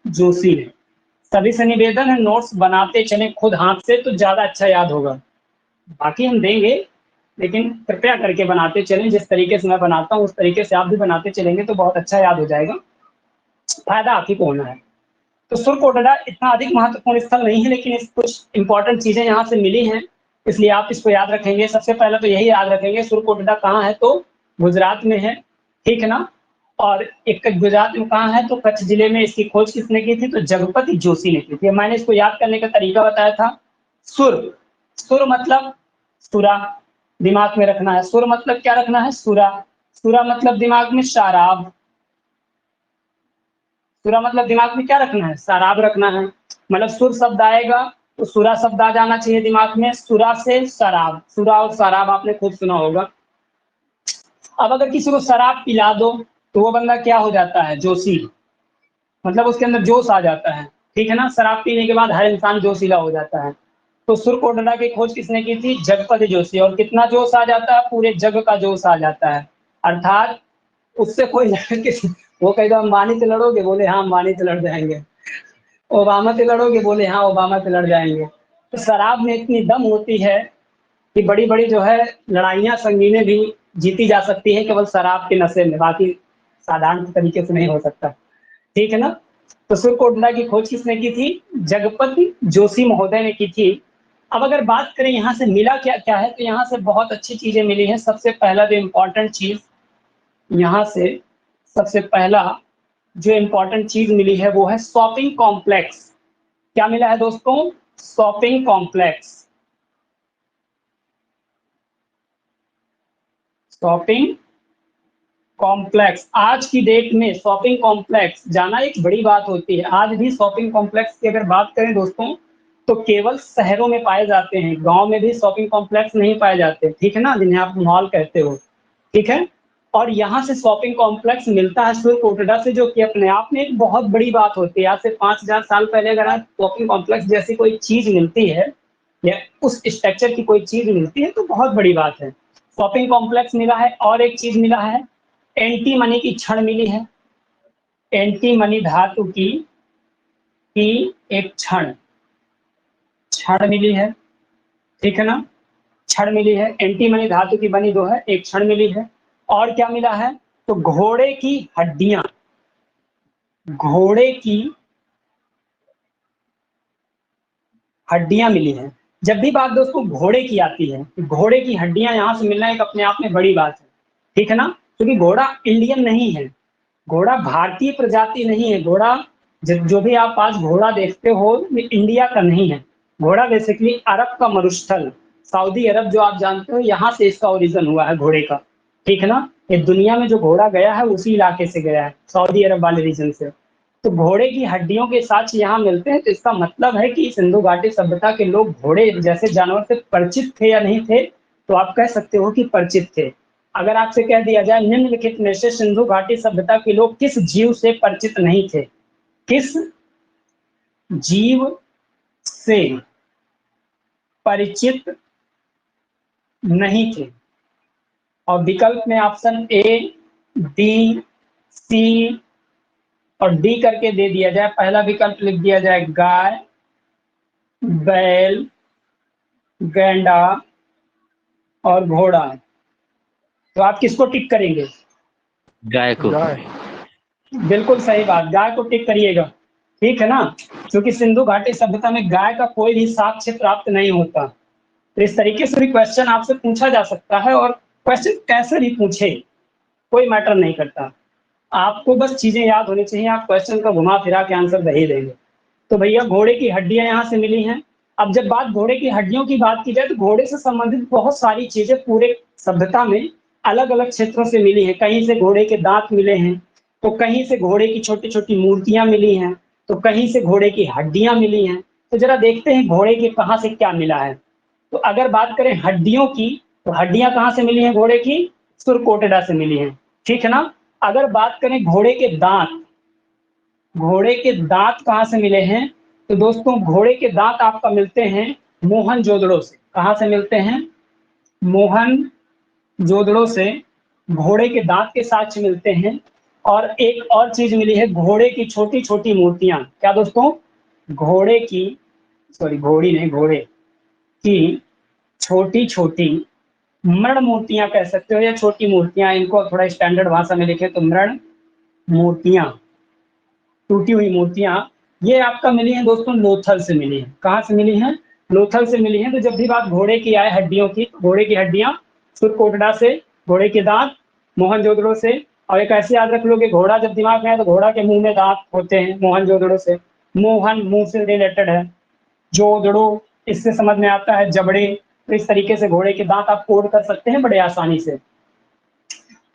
जोशी ने। सभी से निवेदन है नोट्स बनाते चले खुद हाथ से तो ज्यादा अच्छा याद होगा। बाकी हम देंगे लेकिन कृपया करके बनाते चलें। जिस तरीके से मैं बनाता हूँ उस तरीके से आप भी बनाते चलेंगे तो बहुत अच्छा याद हो जाएगा। फायदा आप ही को होना है। तो सुरकोटडा इतना अधिक महत्वपूर्ण स्थल नहीं है, लेकिन इस कुछ इंपॉर्टेंट चीजें यहाँ से मिली हैं, इसलिए आप इसको याद रखेंगे। सबसे पहले तो यही याद रखेंगे सुरकोटडा कहाँ है, तो गुजरात में है, ठीक है ना। और एक गुजरात में कहाँ है, तो कच्छ जिले में। इसकी खोज किसने की थी? तो जगपति जोशी ने की थी। मैंने इसको याद करने का तरीका बताया था। सुर, सुर मतलब सुरा, दिमाग में रखना है। सुर मतलब क्या रखना है? सुरा। सुरा मतलब दिमाग में शराब। सुरा मतलब दिमाग में क्या रखना है? शराब रखना है। मतलब सुर शब्द आएगा तो सुरा शब्द आ जाना चाहिए दिमाग में। सुरा से शराब, सुरा और शराब आपने खूब सुना होगा। अब अगर किसी को शराब पिला दो तो वो बंदा क्या हो जाता है? जोशी। मतलब उसके अंदर जोश आ जाता है, ठीक है ना। शराब पीने के बाद हर इंसान जोशीला हो जाता है। तो सुरकोटडा की खोज किसने की थी? जगपति जोशी। और कितना जोश आ जाता है? पूरे जग का जोश आ जाता है। अर्थात उससे कोई वो कह दो अंबानी से लड़ोगे, बोले हाँ अंबानी से लड़ जाएंगे। ओबामा से लड़ोगे, बोले हाँ ओबामा से लड़ जाएंगे। तो शराब में इतनी दम होती है कि बड़ी बड़ी जो है लड़ाइयाँ संगीने भी जीती जा सकती है केवल शराब के नशे में। बाकी साधारण तरीके से नहीं हो सकता, ठीक है ना। तो सुरकोटडा की खोज किसने की थी? जगपति जोशी महोदय ने की थी। अब अगर बात करें यहाँ से मिला क्या क्या है, तो यहाँ से बहुत अच्छी चीजें मिली हैं। सबसे पहला जो इम्पोर्टेंट चीज यहाँ से, सबसे पहला जो इम्पोर्टेंट चीज मिली है वो है शॉपिंग कॉम्प्लेक्स। क्या मिला है दोस्तों? Shopping complex. शॉपिंग कॉम्प्लेक्स आज की डेट में शॉपिंग कॉम्प्लेक्स जाना एक बड़ी बात होती है। आज भी शॉपिंग कॉम्प्लेक्स की अगर बात करें दोस्तों तो केवल शहरों में पाए जाते हैं। गांव में भी शॉपिंग कॉम्प्लेक्स नहीं पाए जाते, ठीक है ना, जिन्हें आप मॉल कहते हो, ठीक है। और यहाँ से शॉपिंग कॉम्प्लेक्स मिलता है सुरकोटडा से, जो कि अपने आप में एक बहुत बड़ी बात होती है। आज से 5000 साल पहले अगर आप शॉपिंग कॉम्प्लेक्स जैसी कोई चीज मिलती है या उस स्ट्रक्चर की कोई चीज मिलती है तो बहुत बड़ी बात है। शॉपिंग कॉम्प्लेक्स मिला है और एक चीज मिला है, एंटी मनी की छड़ मिली है। एंटी मनी धातु की एक छड़ छड़ मिली है, ठीक है ना। छड़ मिली है, एंटी मनी धातु की बनी दो है, एक छड़ मिली है। और क्या मिला है? तो घोड़े की हड्डियां, घोड़े की हड्डियां मिली हैं। जब भी बात दोस्तों घोड़े की आती है, घोड़े की हड्डियां यहाँ से मिलना एक अपने आप में बड़ी बात है, ठीक है ना। क्योंकि घोड़ा इंडियन नहीं है, घोड़ा भारतीय प्रजाति नहीं है। घोड़ा जो भी आप आज घोड़ा देखते हो ये इंडिया का नहीं है। घोड़ा बेसिकली अरब का मरुस्थल, सऊदी अरब जो आप जानते हो, यहाँ से इसका ओरिजिन हुआ है घोड़े का, ठीक है ना। ये दुनिया में जो घोड़ा गया है उसी इलाके से गया है, सऊदी अरब वाले रीजन से। तो घोड़े की हड्डियों के साथ यहाँ मिलते हैं, तो इसका मतलब है कि सिंधु घाटी सभ्यता के लोग घोड़े जैसे जानवर से परिचित थे या नहीं थे, तो आप कह सकते हो कि परिचित थे। अगर आपसे कह दिया जाए निम्नलिखित में से सिंधु घाटी सभ्यता के लोग किस जीव से परिचित नहीं थे, किस जीव से परिचित नहीं थे? और विकल्प में ऑप्शन ए, बी, सी और डी करके दे दिया जाए। पहला विकल्प लिख दिया जाए गाय, बैल, गैंडा और घोड़ा। तो आप किसको टिक करेंगे? गाय को। गाय। बिल्कुल सही बात, गाय को टिक करिएगा, ठीक है ना, क्योंकि सिंधु घाटी सभ्यता में गाय का कोई भी साक्ष्य प्राप्त नहीं होता। तो इस तरीके से भी क्वेश्चन आपसे पूछा जा सकता है, और क्वेश्चन कैसे भी पूछे कोई मैटर नहीं करता, आपको बस चीजें याद होनी चाहिए, आप क्वेश्चन का घुमा फिरा के आंसर दे ही देंगे। तो भैया घोड़े की हड्डियां यहाँ से मिली हैं। अब जब बात घोड़े की हड्डियों की बात की जाए तो घोड़े से संबंधित बहुत सारी चीजें पूरे सभ्यता में अलग अलग क्षेत्रों से मिली हैं। कहीं से घोड़े के दांत मिले हैं, तो कहीं से घोड़े की छोटी छोटी मूर्तियां मिली हैं, तो कहीं से घोड़े की हड्डियां मिली हैं। तो जरा देखते हैं घोड़े के कहाँ से क्या मिला है। तो अगर बात करें हड्डियों की, तो हड्डियां कहाँ से मिली हैं घोड़े की? सुरकोटड़ा से मिली हैं, ठीक है ना। अगर बात करें घोड़े के दांत, घोड़े के दांत कहाँ से मिले हैं? तो दोस्तों घोड़े के दांत आपका मिलते हैं मोहनजोदड़ो से। कहाँ से मिलते हैं? मोहनजोदड़ो से घोड़े के दांत के साक्ष्य मिलते हैं। और एक और चीज मिली है, घोड़े की छोटी छोटी मूर्तियां। क्या दोस्तों? घोड़े की, सॉरी घोड़ी नहीं, घोड़े की छोटी छोटी मृण मूर्तियां कह सकते हो, या छोटी मूर्तियां, इनको थोड़ा स्टैंडर्ड भाषा में लिखे तो मृण मूर्तियां, टूटी हुई मूर्तियां, ये आपका मिली हैं दोस्तों लोथल से मिली हैं। कहाँ से मिली हैं? लोथल से मिली हैं। तो जब भी बात घोड़े की आए हड्डियों की, घोड़े की हड्डियां सुरकोटड़ा से, घोड़े के दांत मोहनजोदड़ो से। और एक ऐसे याद रख लो कि घोड़ा जब दिमाग में आए तो घोड़ा के मुंह में दांत होते हैं मोहनजोदड़ो से। मोहन मुंह से रिलेटेड है, जोदड़ो इससे समझ में आता है जबड़े। तो इस तरीके से घोड़े के दांत आप कोड कर सकते हैं बड़े आसानी से।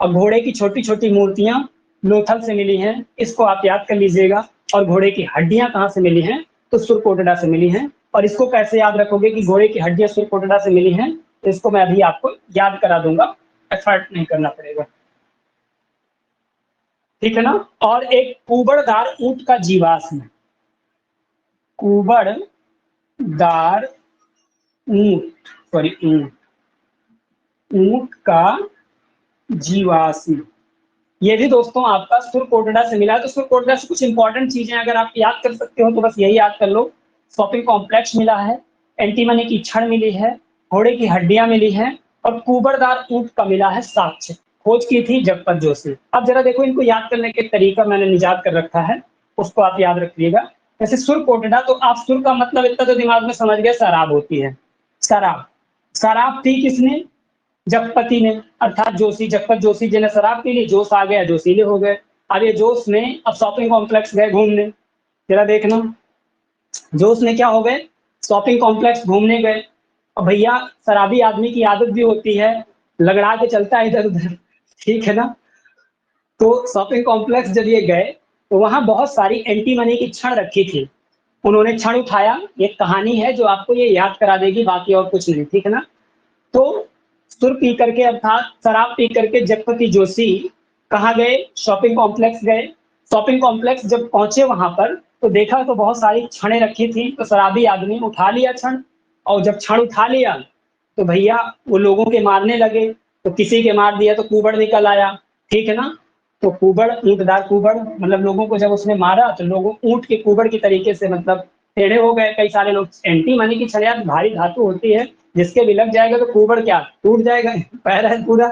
और घोड़े की छोटी छोटी मूर्तियां लोथल से मिली हैं, इसको आप याद कर लीजिएगा। और घोड़े की हड्डियां कहाँ से मिली हैं? तो सुरकोटड़ा से मिली हैं। और इसको कैसे याद रखोगे कि घोड़े की हड्डियां सुरकोटड़ा से मिली हैं? तो इसको मैं अभी आपको याद करा दूंगा, एफर्ट नहीं करना पड़ेगा, ठीक है ना। और एक कुबड़दार ऊंट का जीवाश्म, कुबड़दार ऊंट, सॉरी ऊंट का जीवाश्म, ये भी दोस्तों आपका सुरकोटड़ा से मिला है। तो सुरकोटड़ा से कुछ इंपॉर्टेंट चीजें अगर आप याद कर सकते हो तो बस यही याद कर लो। शॉपिंग कॉम्प्लेक्स मिला है, एंटीमनी की छड़ मिली है, घोड़े की हड्डियां मिली हैं, और कुबड़दार ऊंट का मिला है साक्ष्य। खोज की थी जगपत जोशी। अब जरा देखो, इनको याद करने के तरीका मैंने निजात कर रखा है, उसको आप याद रखिएगा। जैसे सुरकोटड़ा, तो आप सुर का मतलब इतना तो दिमाग में समझ गए, शराब होती है, शराब। शराब पी किसने? जगपति ने, अर्थात जोशी, जगपत जोशी जी ने शराब पी ली, जोश आ गया, जोशीले हो गए। अब ये जोश में अब शॉपिंग कॉम्प्लेक्स गए घूमने, जरा देखना, जोश में क्या हो गए? शॉपिंग कॉम्प्लेक्स घूमने गए। और भैया शराबी आदमी की आदत भी होती है, लगड़ा के चलता है इधर उधर, ठीक है ना। तो शॉपिंग कॉम्प्लेक्स जब ये गए तो वहां बहुत सारी एंटीमनी की छड़ रखी थी, उन्होंने छड़ उठाया। एक कहानी है जो आपको ये याद करा देगी, बाकी और कुछ नहीं, ठीक है ना। तो सुर पी करके, अर्थात शराब पी करके जगपति जोशी कहाँ गए? शॉपिंग कॉम्प्लेक्स गए। शॉपिंग कॉम्प्लेक्स जब पहुंचे वहां पर तो देखा तो बहुत सारी छड़ें रखी थी। तो शराबी आदमी उठा लिया छड़, और जब छड़ उठा लिया तो भैया वो लोगों के मारने लगे। तो किसी के मार दिया तो कुबड़ निकल आया, ठीक है ना। तो कुबड़, ऊंटदार कुबड़, मतलब लोगों को जब उसने मारा तो लोगों ऊंट के कुबड़ की तरीके से मतलब टेढ़े हो गए कई सारे लोग। एंटी मनी की छड़ यार भारी धातु होती है, जिसके भी लग जाएगा तो कुबड़ क्या टूट जाएगा, पैर है पूरा,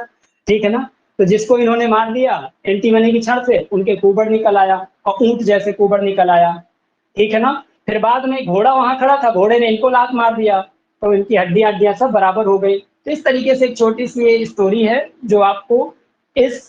ठीक है ना। तो जिसको इन्होंने मार दिया एंटी मनी की छड़ से, उनके कुबड़ निकल आया, और ऊंट जैसे कुबड़ निकल आया, ठीक है ना। फिर बाद में घोड़ा वहां खड़ा था, घोड़े ने इनको लात मार दिया, तो इनकी हड्डियां सब बराबर हो गई। तो इस तरीके से एक छोटी सी ये स्टोरी है जो आपको इस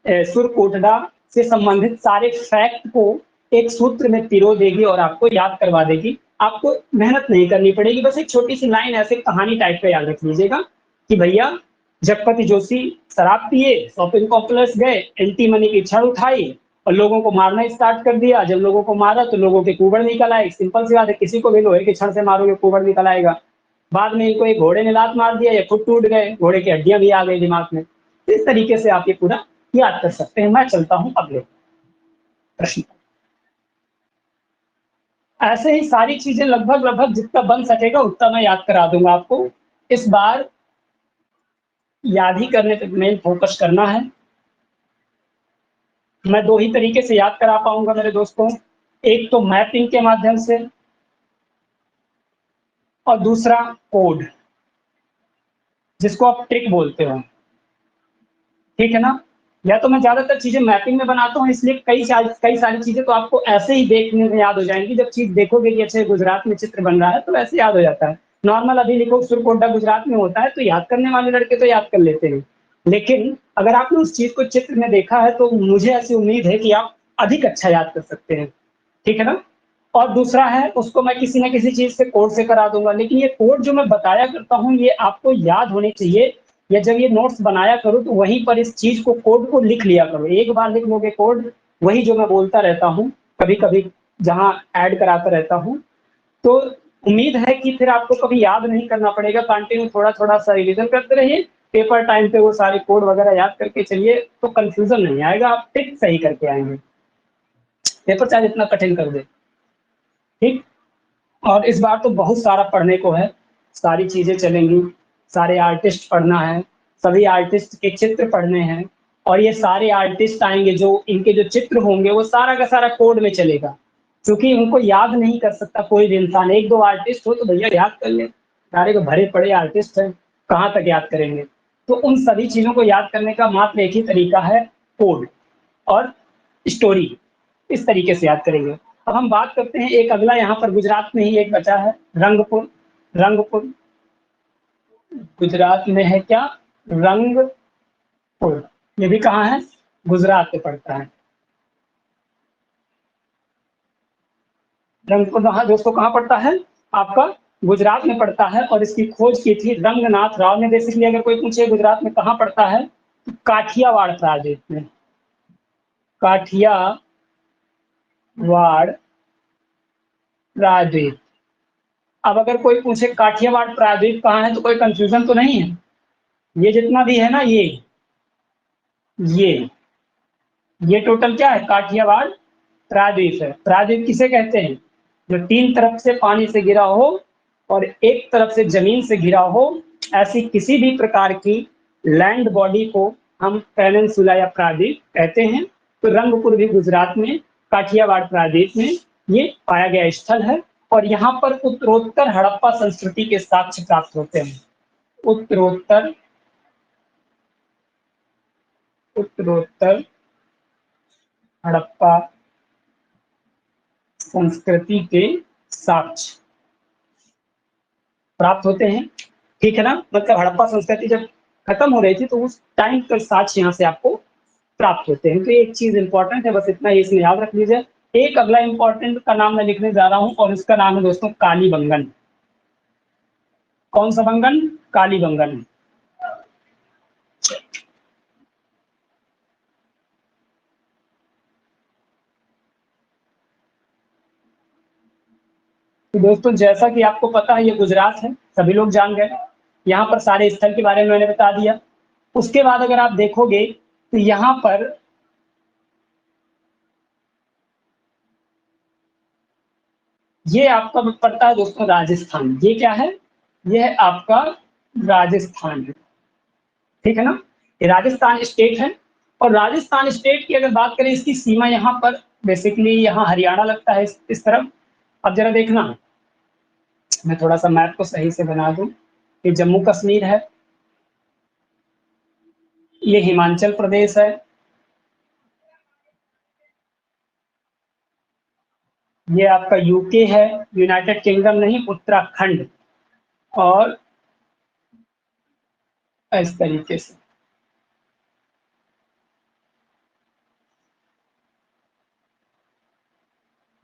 सुरकोटड़ा से संबंधित सारे फैक्ट को एक सूत्र में पिरो देगी और आपको याद करवा देगी। आपको मेहनत नहीं करनी पड़ेगी, बस एक छोटी सी लाइन ऐसे कहानी टाइप पे याद रख लीजिएगा कि भैया जगपति जोशी शराब पिए, शॉपिंग कॉम्प्लेक्स गए, एंटी मनी की छड़ उठाई और लोगों को मारना स्टार्ट कर दिया। जब लोगों को मारा तो लोगों के कुबड़ निकल आए। सिंपल सी बात है, किसी को भी लोहे की छड़ से मारोगे कुबड़ निकल आएगा। बाद में इनको एक घोड़े ने लात मार दिया, ये खुद टूट गए, घोड़े की हड्डियां भी आ गई दिमाग में। इस तरीके से आप ये पूरा याद कर सकते हैं। मैं चलता हूं अगले प्रश्न। ऐसे ही सारी चीजें लगभग जितना बन सकेगा उतना मैं याद करा दूंगा आपको। इस बार याद ही करने पे मेन फोकस करना है। मैं दो ही तरीके से याद करा पाऊंगा मेरे दोस्तों, एक तो मैपिंग के माध्यम से और दूसरा कोड, जिसको आप ट्रिक बोलते हो, ठीक है ना। या तो मैं ज्यादातर चीजें मैपिंग में बनाता हूँ, इसलिए कई सारी चीजें तो आपको ऐसे ही देखने में याद हो जाएंगी। जब चीज देखोगे कि अच्छे गुजरात में चित्र बन रहा है तो ऐसे याद हो जाता है। नॉर्मल अभी लिखो सुरकोटा गुजरात में होता है तो याद करने वाले लड़के तो याद कर लेते हैं, लेकिन अगर आपने उस चीज को चित्र में देखा है तो मुझे ऐसी उम्मीद है कि आप अधिक अच्छा याद कर सकते हैं, ठीक है ना। और दूसरा है, उसको मैं किसी ना किसी चीज से कोड से करा दूंगा, लेकिन ये कोड जो मैं बताया करता हूँ ये आपको याद होने चाहिए। या जब ये नोट्स बनाया करो तो वहीं पर इस चीज को, कोड को लिख लिया करो। एक बार लिख लोगे कोड, वही जो मैं बोलता रहता हूँ कभी कभी जहाँ ऐड कराता रहता हूँ, तो उम्मीद है कि फिर आपको कभी याद नहीं करना पड़ेगा। कंटिन्यू थोड़ा थोड़ा सा रिविजन करते रहिए, पेपर टाइम पे वो सारे कोड वगैरह याद करके चलिए तो कंफ्यूजन नहीं आएगा, आप टिक सही करके आएंगे, पेपर चाहे जितना कठिन कर दे, ठीक। और इस बार तो बहुत सारा पढ़ने को है, सारी चीजें चलेंगी, सारे आर्टिस्ट पढ़ना है, सभी आर्टिस्ट के चित्र पढ़ने हैं, और ये सारे आर्टिस्ट आएंगे जो इनके जो चित्र होंगे वो सारा का सारा कोड में चलेगा, क्योंकि उनको याद नहीं कर सकता कोई भी इंसान। एक दो आर्टिस्ट हो तो भैया याद कर ले, सारे को भरे पड़े आर्टिस्ट हैं, कहाँ तक याद करेंगे। तो उन सभी चीजों को याद करने का मात्र एक ही तरीका है, कोड और स्टोरी, इस तरीके से याद करेंगे। अब हम बात करते हैं एक अगला, यहाँ पर गुजरात में ही एक बचा है, रंगपुर। रंगपुर गुजरात में है क्या? रंगपुर, ये भी कहाँ है? गुजरात में पड़ता है। रंगपुर कहाँ दोस्तों, कहाँ पड़ता है? आपका गुजरात में पड़ता है, और इसकी खोज की थी रंगनाथ राव ने। बेसिकली अगर कोई पूछे गुजरात में कहाँ पड़ता है तो काठियावाड़ प्रादेश में, काठियावाड़ प्रादेश। अब अगर कोई पूछे काठियावाड़ प्रायद्वीप कहाँ है तो कोई कंफ्यूजन तो नहीं है। ये जितना भी है ना, ये ये टोटल क्या है? काठियावाड़ प्रायद्वीप है। प्रायद्वीप किसे कहते हैं? जो तीन तरफ से पानी से घिरा हो और एक तरफ से जमीन से घिरा हो, ऐसी किसी भी प्रकार की लैंड बॉडी को हम पेनिनसुला या प्रायद्वीप कहते हैं। तो रंगपुर भी गुजरात में काठियावाड़ प्रायद्वीप में ये पाया गया स्थल है, और यहाँ पर उत्तरोत्तर हड़प्पा संस्कृति के साक्ष्य प्राप्त होते हैं। उत्तरोत्तर हड़प्पा संस्कृति के साक्ष्य प्राप्त होते हैं, ठीक है ना। मतलब हड़प्पा संस्कृति जब खत्म हो रही थी तो उस टाइम का साक्ष्य यहाँ से आपको प्राप्त होते हैं। तो एक चीज इंपॉर्टेंट है, बस इतना ही इसमें याद रख लीजिए। एक अगला इंपॉर्टेंट का नाम मैं लिखने जा रहा हूँ और इसका नाम है दोस्तों कालीबंगन। कौन सा बंगन? कालीबंगन। तो दोस्तों जैसा कि आपको पता है ये गुजरात है, सभी लोग जान गए। यहाँ पर सारे स्थल के बारे में मैंने बता दिया। उसके बाद अगर आप देखोगे तो यहाँ पर ये आपका पड़ता है दोस्तों राजस्थान। ये क्या है? ये है आपका राजस्थान, ठीक है ना। ये राजस्थान स्टेट है, और राजस्थान स्टेट की अगर बात करें, इसकी सीमा यहाँ पर बेसिकली यहाँ हरियाणा लगता है इस तरफ। अब जरा देखना, मैं थोड़ा सा मैप को सही से बना दूं। ये जम्मू कश्मीर है, ये हिमाचल प्रदेश है, ये आपका यूके है, यूनाइटेड किंगडम नहीं, उत्तराखंड, और इस तरीके से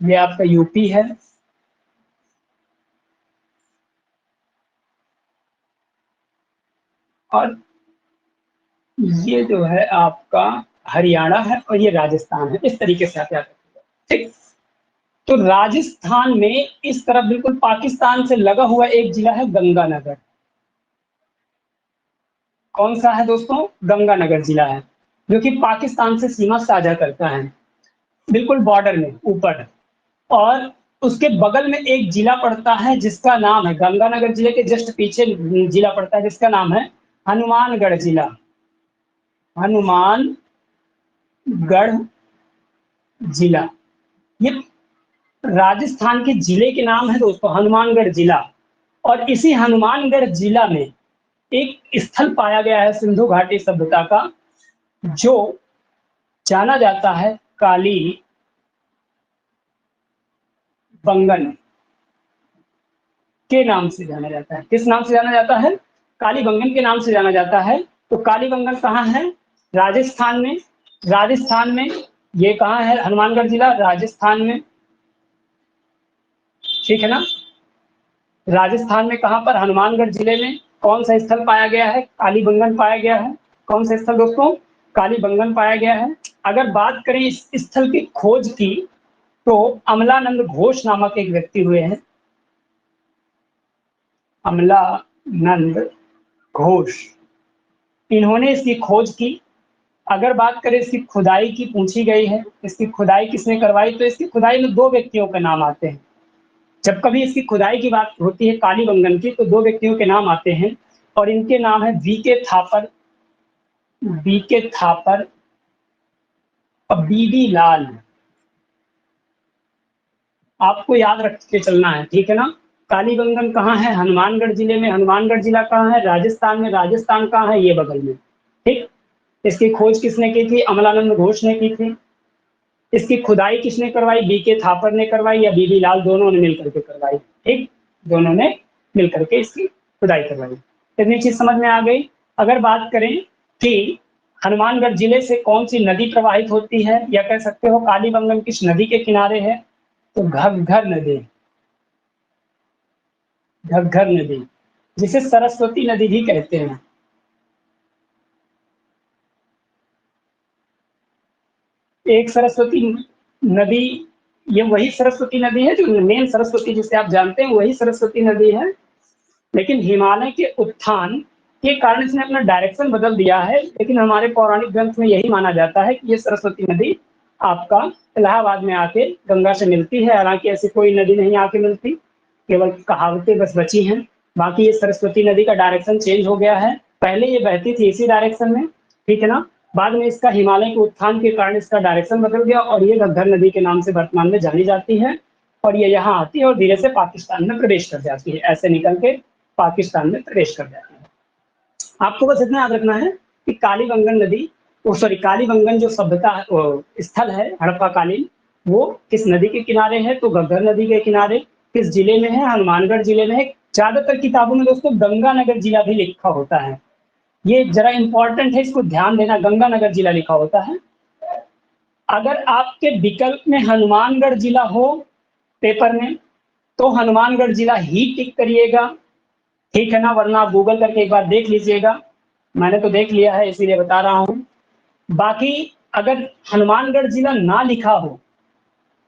ये आपका यूपी है, और ये जो है आपका हरियाणा है, और ये राजस्थान है। इस तरीके से आप याद रखिएगा, ठीक। तो राजस्थान में इस तरफ बिल्कुल पाकिस्तान से लगा हुआ एक जिला है गंगानगर। कौन सा है दोस्तों? गंगानगर जिला है, जो कि पाकिस्तान से सीमा साझा करता है, बिल्कुल बॉर्डर में ऊपर। और उसके बगल में एक जिला पड़ता है जिसका नाम है, गंगानगर जिले के जस्ट पीछे जिला पड़ता है जिसका नाम है हनुमानगढ़ जिला। हनुमानगढ़ जिला, ये राजस्थान के जिले के नाम है दोस्तों, हनुमानगढ़ जिला। और इसी हनुमानगढ़ जिला में एक स्थल पाया गया है सिंधु घाटी सभ्यता का, जो जाना जाता है काली बंगन के नाम से जाना जाता है। किस नाम से जाना जाता है? कालीबंगन के नाम से जाना जाता है। तो कालीबंगन कहाँ है? राजस्थान में। राजस्थान में ये कहाँ है? हनुमानगढ़ जिला राजस्थान में, ठीक है ना। राजस्थान में कहाँ पर? हनुमानगढ़ जिले में। कौन सा स्थल पाया गया है? कालीबंगन पाया गया है। कौन सा स्थल दोस्तों? कालीबंगन पाया गया है। अगर बात करें इस स्थल की खोज की, तो अमलानंद घोष नामक एक व्यक्ति हुए हैं, अमलानंद घोष, इन्होंने इसकी खोज की। अगर बात करें इसकी खुदाई की, पूछी गई है इसकी खुदाई किसने करवाई, तो इसकी खुदाई में दो व्यक्तियों के नाम आते हैं। जब कभी इसकी खुदाई की बात होती है कालीबंगन की, तो दो व्यक्तियों के नाम आते हैं, और इनके नाम है वी के थापर और बीडी लाल। आपको याद रख के चलना है, ठीक है ना। कालीबंगन कहाँ है? हनुमानगढ़ जिले में। हनुमानगढ़ जिला कहाँ है? राजस्थान में। राजस्थान कहाँ है? ये बगल में, ठीक। इसकी खोज किसने की थी? अमलानंद घोष ने की थी। इसकी खुदाई किसने करवाई? वी.के. थापर ने करवाई या बीडी लाल, दोनों ने मिलकर के करवाई, ठीक। दोनों ने मिलकर के इसकी खुदाई करवाई। इतनी चीज समझ में आ गई। अगर बात करें कि हनुमानगढ़ जिले से कौन सी नदी प्रवाहित होती है, या कह सकते हो कालीबंगन किस नदी के किनारे है, तो घग्घर नदी। घग्घर नदी, जिसे सरस्वती नदी भी कहते हैं। एक सरस्वती नदी, ये वही सरस्वती नदी है जो मेन सरस्वती जिसे आप जानते हैं, वही सरस्वती नदी है। लेकिन हिमालय के उत्थान के कारण इसने अपना डायरेक्शन बदल दिया है। लेकिन हमारे पौराणिक ग्रंथ में यही माना जाता है कि ये सरस्वती नदी आपका इलाहाबाद में आके गंगा से मिलती है। हालांकि ऐसी कोई नदी नहीं आके मिलती, केवल कहावतें बस बची हैं। बाकी ये सरस्वती नदी का डायरेक्शन चेंज हो गया है। पहले ये बहती थी इसी डायरेक्शन में, ठीक है ना। बाद में इसका हिमालय के उत्थान के कारण इसका डायरेक्शन बदल गया, और ये घग्घर नदी के नाम से वर्तमान में जानी जाती है। और ये यहाँ आती है और धीरे से पाकिस्तान में प्रवेश कर जाती है, ऐसे निकल के पाकिस्तान में प्रवेश कर जाती है। आपको बस इतना याद रखना है कि कालीबंगन नदी, कालीबंगन जो सभ्यता स्थल है हड़प्पाकालीन, वो किस नदी के किनारे है, तो घग्घर नदी के किनारे। किस जिले में है? हनुमानगढ़ जिले में है। ज्यादातर किताबों में दोस्तों गंगानगर जिला भी लिखा होता है, ये जरा इंपॉर्टेंट है, इसको ध्यान देना, गंगानगर जिला लिखा होता है। अगर आपके विकल्प में हनुमानगढ़ जिला हो पेपर में, तो हनुमानगढ़ जिला ही टिक करिएगा, ठीक है ना। वरना आप गूगल करके एक बार देख लीजिएगा, मैंने तो देख लिया है इसीलिए बता रहा हूं। बाकी अगर हनुमानगढ़ जिला ना लिखा हो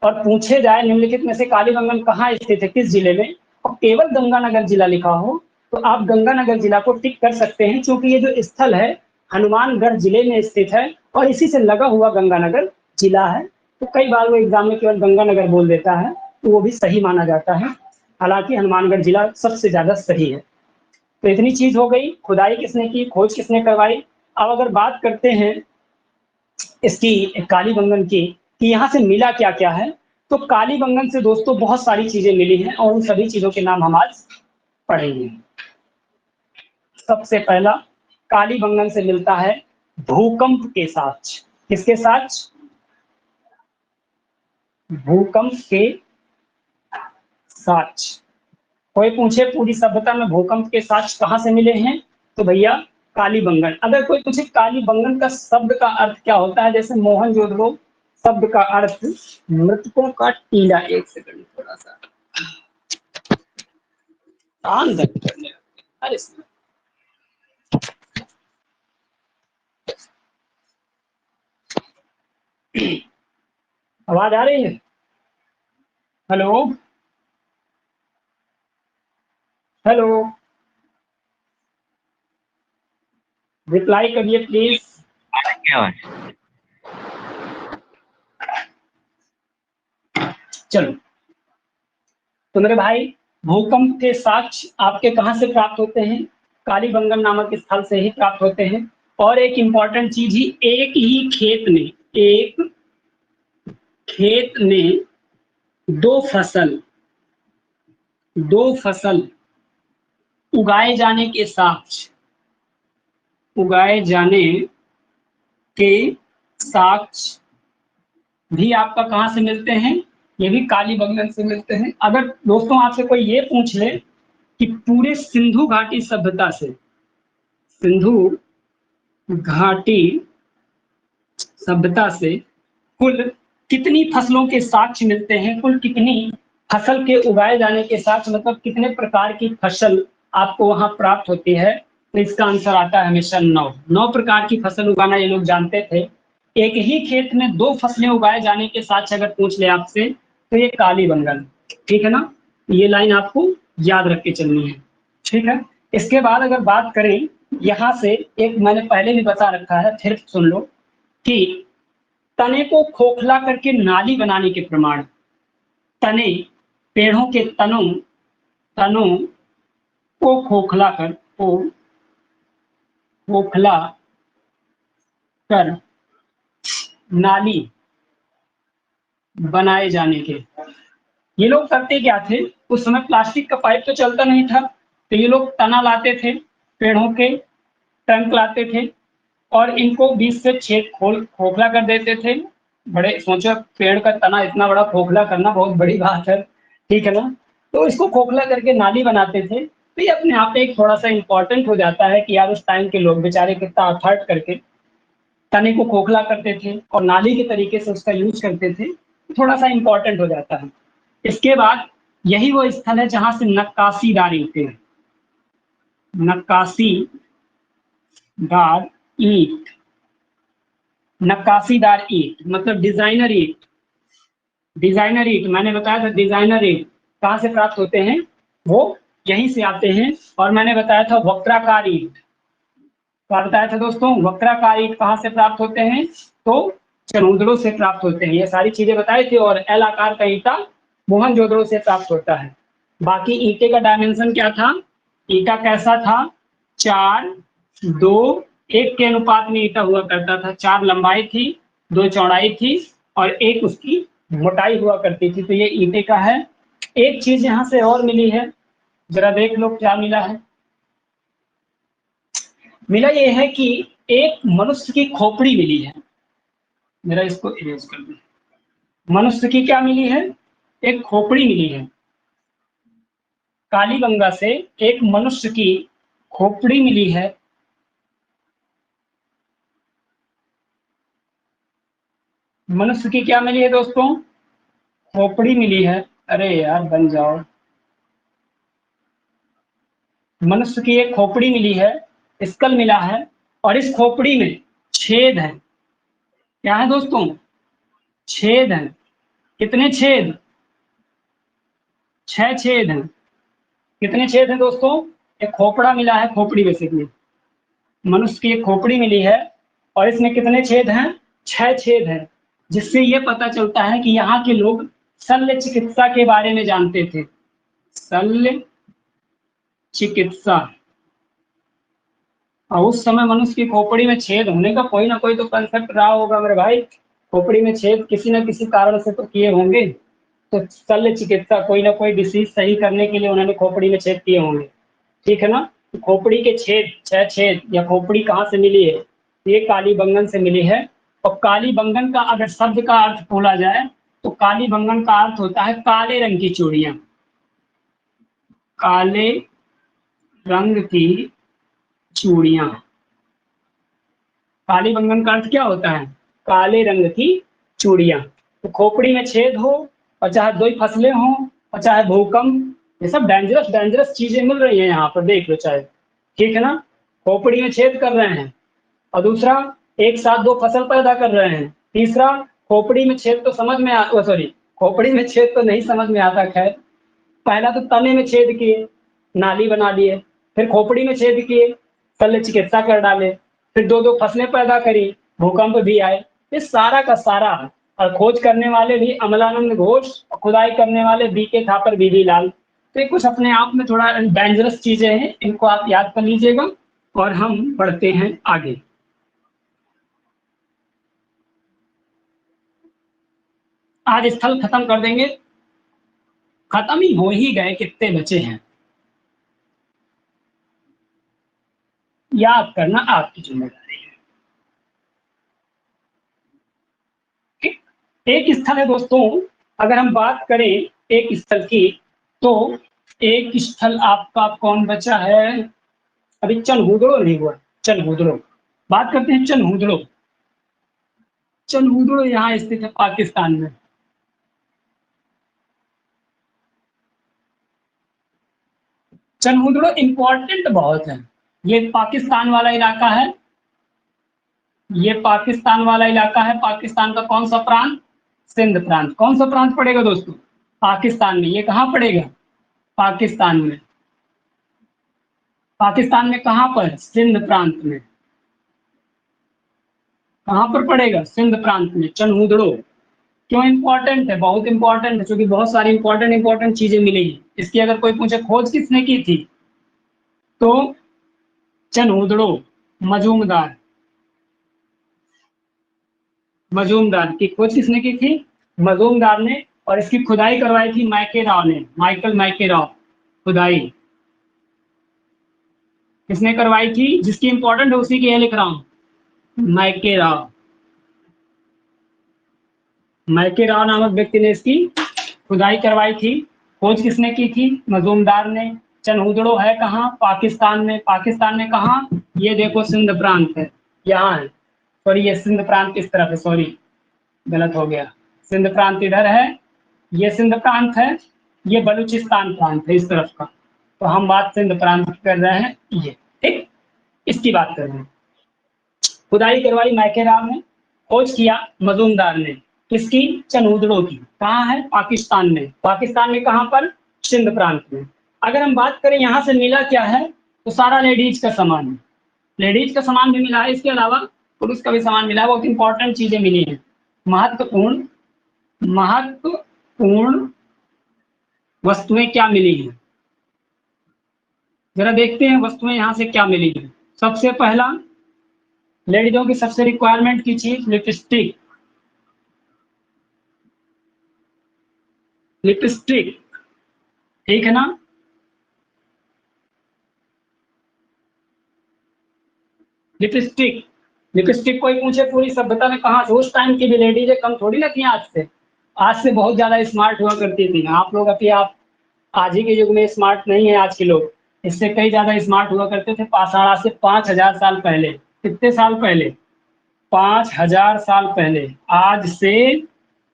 और पूछे जाए निम्नलिखित में से कालीबंगन कहाँ स्थित है, किस जिले में, और केवल गंगानगर जिला लिखा हो, तो आप गंगानगर जिला को टिक कर सकते हैं, क्योंकि ये जो स्थल है हनुमानगढ़ जिले में स्थित है और इसी से लगा हुआ गंगानगर जिला है। तो कई बार वो एग्जाम में केवल गंगानगर बोल देता है, तो वो भी सही माना जाता है। हालांकि हनुमानगढ़ जिला सबसे ज्यादा सही है। तो इतनी चीज हो गई, खुदाई किसने की, खोज किसने करवाई। अब अगर बात करते हैं इसकी कालीबंगन की, कि यहाँ से मिला क्या क्या है, तो कालीबंगन से दोस्तों बहुत सारी चीजें मिली हैं, और उन सभी चीजों के नाम हम आज पढ़ेंगे। सबसे पहला, कालीबंगन से मिलता है भूकंप के साक्ष्य। किसके साक्ष्य? भूकंप के साक्ष्य। कोई पूछे पूरी सभ्यता में भूकंप के साक्ष्य कहाँ से मिले हैं, तो भैया कालीबंगन। अगर कोई पूछे कालीबंगन का शब्द का अर्थ क्या होता है, जैसे मोहनजोदड़ो शब्द का अर्थ मृतकों का टीला। एक सेकंड, थोड़ा सा कान दर्द करने लगते हैं। अरे आवाज आ रही है? Hello hello. रिप्लाई करिए प्लीज। क्या है? चलो, तो मेरे भाई भूकंप के साक्ष्य आपके कहाँ से प्राप्त होते हैं? कालीबंगन नामक स्थल से ही प्राप्त होते हैं। और एक इंपॉर्टेंट चीज ही, एक ही खेत में दो फसल उगाए जाने के साक्ष्य भी आपका कहाँ से मिलते हैं? ये भी कालीबंगन से मिलते हैं। अगर दोस्तों आपसे कोई ये पूछ ले कि पूरे सिंधु घाटी सभ्यता से कुल कितनी फसलों के साक्ष्य मिलते हैं, कुल कितनी फसल के उगाए जाने के साक्ष्य, मतलब कितने प्रकार की फसल आपको वहां प्राप्त होती है, तो इसका आंसर आता है हमेशा 9 प्रकार की फसल उगाना ये लोग जानते थे। एक ही खेत में 2 फसलें उगाए जाने के साक्ष्य अगर पूछ ले आपसे, तो ये कालीबंगन, ठीक है ना। ये लाइन आपको याद रख के चलनी है, ठीक है। इसके बाद अगर बात करें यहाँ से, एक मैंने पहले भी बता रखा है, फिर सुन लो कि तने को खोखला करके नाली बनाने के प्रमाण, पेड़ों के तनों को खोखला कर नाली बनाए जाने के, ये लोग करते क्या थे, उस समय प्लास्टिक का पाइप तो चलता नहीं था, तो ये लोग तना लाते थे, पेड़ों के टंक लाते थे और इनको बीच से छेद खोखला कर देते थे। बड़े सोचो, पेड़ का तना इतना बड़ा खोखला करना बहुत बड़ी बात है, ठीक है ना। तो इसको खोखला करके नाली बनाते थे। तो ये अपने आप में एक थोड़ा सा इंपॉर्टेंट हो जाता है कि यार उस टाइम के लोग बेचारे कितना एफर्ट करके तने को खोखला करते थे और नाली के तरीके से उसका यूज करते थे, थोड़ा सा इंपॉर्टेंट हो जाता है। इसके बाद यही वो स्थल है जहां से नक्काशीदार ईंट मतलब डिजाइनर ईंट मैंने बताया था, डिजाइनर ईंट कहाँ से प्राप्त होते हैं, वो यहीं से आते हैं। और मैंने बताया था वक्राकार ईंट, क्या बताया था दोस्तों, वक्राकार ईंट कहाँ से प्राप्त होते हैं, तो चरोंदड़ों से प्राप्त होते हैं। ये सारी चीजें बताई थी। और एल आकार का ईंटा मोहनजोदड़ो से प्राप्त होता है। बाकी ईंटे का डायमेंशन क्या था, ईंटा कैसा था, 4:2:1 के अनुपात में ईंटा हुआ करता था। 4 लंबाई थी, 2 चौड़ाई थी और 1 उसकी मोटाई हुआ करती थी। तो ये ईंटे का है। एक चीज यहाँ से और मिली है, जरा देख लो क्या मिला है। मिला ये है कि एक मनुष्य की खोपड़ी मिली है, जरा इसको इरेज कर दो। मनुष्य की क्या मिली है, एक खोपड़ी मिली है। कालीबंगा से एक मनुष्य की खोपड़ी मिली है। मनुष्य की क्या मिली है दोस्तों, खोपड़ी मिली है। अरे यार बन जाओ। मनुष्य की एक खोपड़ी मिली है, स्कल मिला है और इस खोपड़ी में छेद है। क्या है दोस्तों, छेद है। कितने छेद, 6 छेद हैं। कितने छेद हैं दोस्तों, एक खोपड़ा मिला है, खोपड़ी बेसिकली मनुष्य की एक खोपड़ी मिली है और इसमें कितने छेद हैं, 6 छेद हैं। जिससे ये पता चलता है कि यहाँ के लोग शल्य चिकित्सा के बारे में जानते थे। शल्य चिकित्सा, और उस समय मनुष्य की खोपड़ी में छेद होने का कोई ना कोई तो कंसेप्ट रहा होगा मेरे भाई। खोपड़ी में छेद किसी न किसी कारण से तो किए होंगे। तो शल्य चिकित्सा, कोई ना कोई डिसीज सही करने के लिए उन्होंने खोपड़ी में छेद किए होंगे, ठीक है ना। तो खोपड़ी के छेद, 6 छेद, या खोपड़ी कहाँ से मिली है, ये कालीबंगन से मिली है। और कालीबंगन का अगर शब्द का अर्थ बोला जाए तो कालीबंगन का अर्थ होता है काले रंग की चूड़ियां। काले रंग की चूड़ियां, कालीबंगन का अर्थ क्या होता है, काले रंग की चूड़ियां। तो खोपड़ी में छेद हो और चाहे 2 फसलें हों और चाहे भूकंप, ये सब डेंजरस चीजें मिल रही हैं यहाँ पर, देख लो चाहे, ठीक है ना। खोपड़ी में छेद कर रहे हैं और दूसरा एक साथ 2 फसल पैदा कर रहे हैं। तीसरा, खोपड़ी में छेद तो समझ में खोपड़ी में छेद तो नहीं समझ में आता। खैर, पहला तो तने में छेद किए, नाली बना लिए, फिर खोपड़ी में छेद किए, शल्य चिकित्सा कर डाले, फिर 2-2 फसलें पैदा करी, भूकंप भी आए। ये सारा का सारा, और खोज करने वाले भी अमलानंद घोष, और खुदाई करने वाले बीके थापर, बीबी लाल। तो ये कुछ अपने आप में थोड़ा डेंजरस चीजें हैं, इनको आप याद कर लीजिएगा और हम बढ़ते हैं आगे। आज स्थल खत्म कर देंगे, खत्म ही हो ही गए, कितने बचे हैं याद करना आपकी जिम्मेदारी है। ठीक? एक स्थल है दोस्तों, अगर हम बात करें एक स्थल की, तो एक स्थल आपका कौन बचा है? अभी चनहूदड़ो नहीं हुआ, चनहूदड़ो। बात करते हैं चनहूदड़ो। चनहूदड़ो यहाँ स्थित है पाकिस्तान में। चनहूदड़ो इंपॉर्टेंट बहुत है। ये पाकिस्तान वाला इलाका है, ये पाकिस्तान वाला इलाका है। पाकिस्तान का कौन सा प्रांत? सिंध प्रांत। कौन सा प्रांत पड़ेगा दोस्तों? पाकिस्तान में। ये कहाँ पड़ेगा? पाकिस्तान में। पाकिस्तान में कहाँ पर? सिंध प्रांत में। कहाँ पर पड़ेगा? सिंध प्रांत में, चनहूदड़ो। क्यों इंपॉर्टेंट है? बहुत इंपॉर्टेंट है, क्योंकि बहुत सारी इंपॉर्टेंट चीजें मिलेगी। इसकी अगर कोई पूछे खोज किसने की थी, तो चनहूदड़ो मजूमदार, मजूमदार की खोज किसने की थी? मजूमदार ने। और इसकी खुदाई करवाई थी मैकेराव ने, माइकल मैकेराव। खुदाई किसने करवाई थी? जिसकी इंपॉर्टेंट है उसी की है लिख रहा हूं, मैकेराव। मैकेराव नामक व्यक्ति ने इसकी खुदाई करवाई थी। खोज किसने की थी? मजूमदार ने। चनहूदड़ो है कहाँ? पाकिस्तान में। पाकिस्तान में कहाँ? ये देखो सिंध प्रांत है, यहाँ है। सॉरी, ये सिंध प्रांत किस तरफ है? सॉरी, गलत हो गया। सिंध प्रांत इधर है, ये सिंध प्रांत है, ये बलूचिस्तान प्रांत है इस तरफ का। तो हम बात सिंध प्रांत की कर रहे हैं, ये ठीक, इसकी बात कर रहे हैं। खुदाई करवाई मैकेराव ने, खोज किया मजूमदार ने। किसकी? चनहूदड़ो की। कहाँ है? पाकिस्तान में। पाकिस्तान में कहाँ पर? सिंध प्रांत में। अगर हम बात करें यहाँ से मिला क्या है, तो सारा लेडीज का सामान है। लेडीज का सामान भी मिला है, इसके अलावा पुरुष का भी सामान मिला है। बहुत इंपॉर्टेंट चीजें मिली हैं, महत्वपूर्ण वस्तुएं क्या मिली हैं, जरा देखते हैं वस्तुएं यहाँ से क्या मिली है। सबसे पहला, लेडीजों की सबसे रिक्वायरमेंट की चीज, लिपस्टिक। लिपस्टिक, ठीक है ना? लिपस्टिक, लिपस्टिक कोई पूछे पूरी सभ्यता में कहाँ से? उस टाइम की भी लेडीजें कम थोड़ी ना थी आज से बहुत ज्यादा स्मार्ट हुआ करती थी। आप लोग अभी आप आज ही के युग में स्मार्ट नहीं है आज के लोग, इससे कई ज्यादा स्मार्ट हुआ करते थे। पाषाण से 5000 साल पहले। कितने साल पहले? 5000 साल पहले। आज से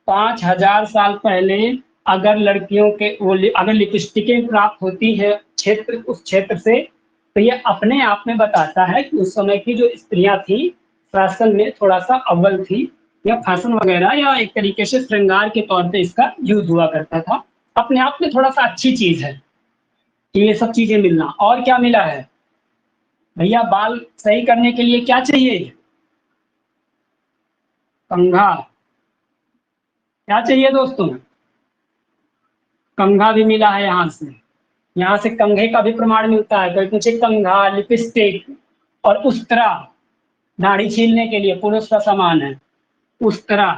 5000 साल पहले अगर लड़कियों के अगर लिपस्टिकें प्राप्त होती है उस क्षेत्र से, तो ये अपने आप में बताता है कि उस समय की जो स्त्रियां थी फैशन में थोड़ा सा अव्वल थी, या फैशन वगैरह, या एक तरीके से श्रृंगार के तौर पे इसका यूज हुआ करता था। अपने आप में थोड़ा सा अच्छी चीज है कि ये सब चीजें मिलना। और क्या मिला है भैया? बाल सही करने के लिए क्या चाहिए? कंघा। क्या चाहिए दोस्तों? कंघा भी मिला है यहाँ से कंघे का भी प्रमाण मिलता है। कोई पूछे कंघा, लिपस्टिक और उस्तरा, दाढ़ी छीलने के लिए पुरुष का सामान है। उस्तरा,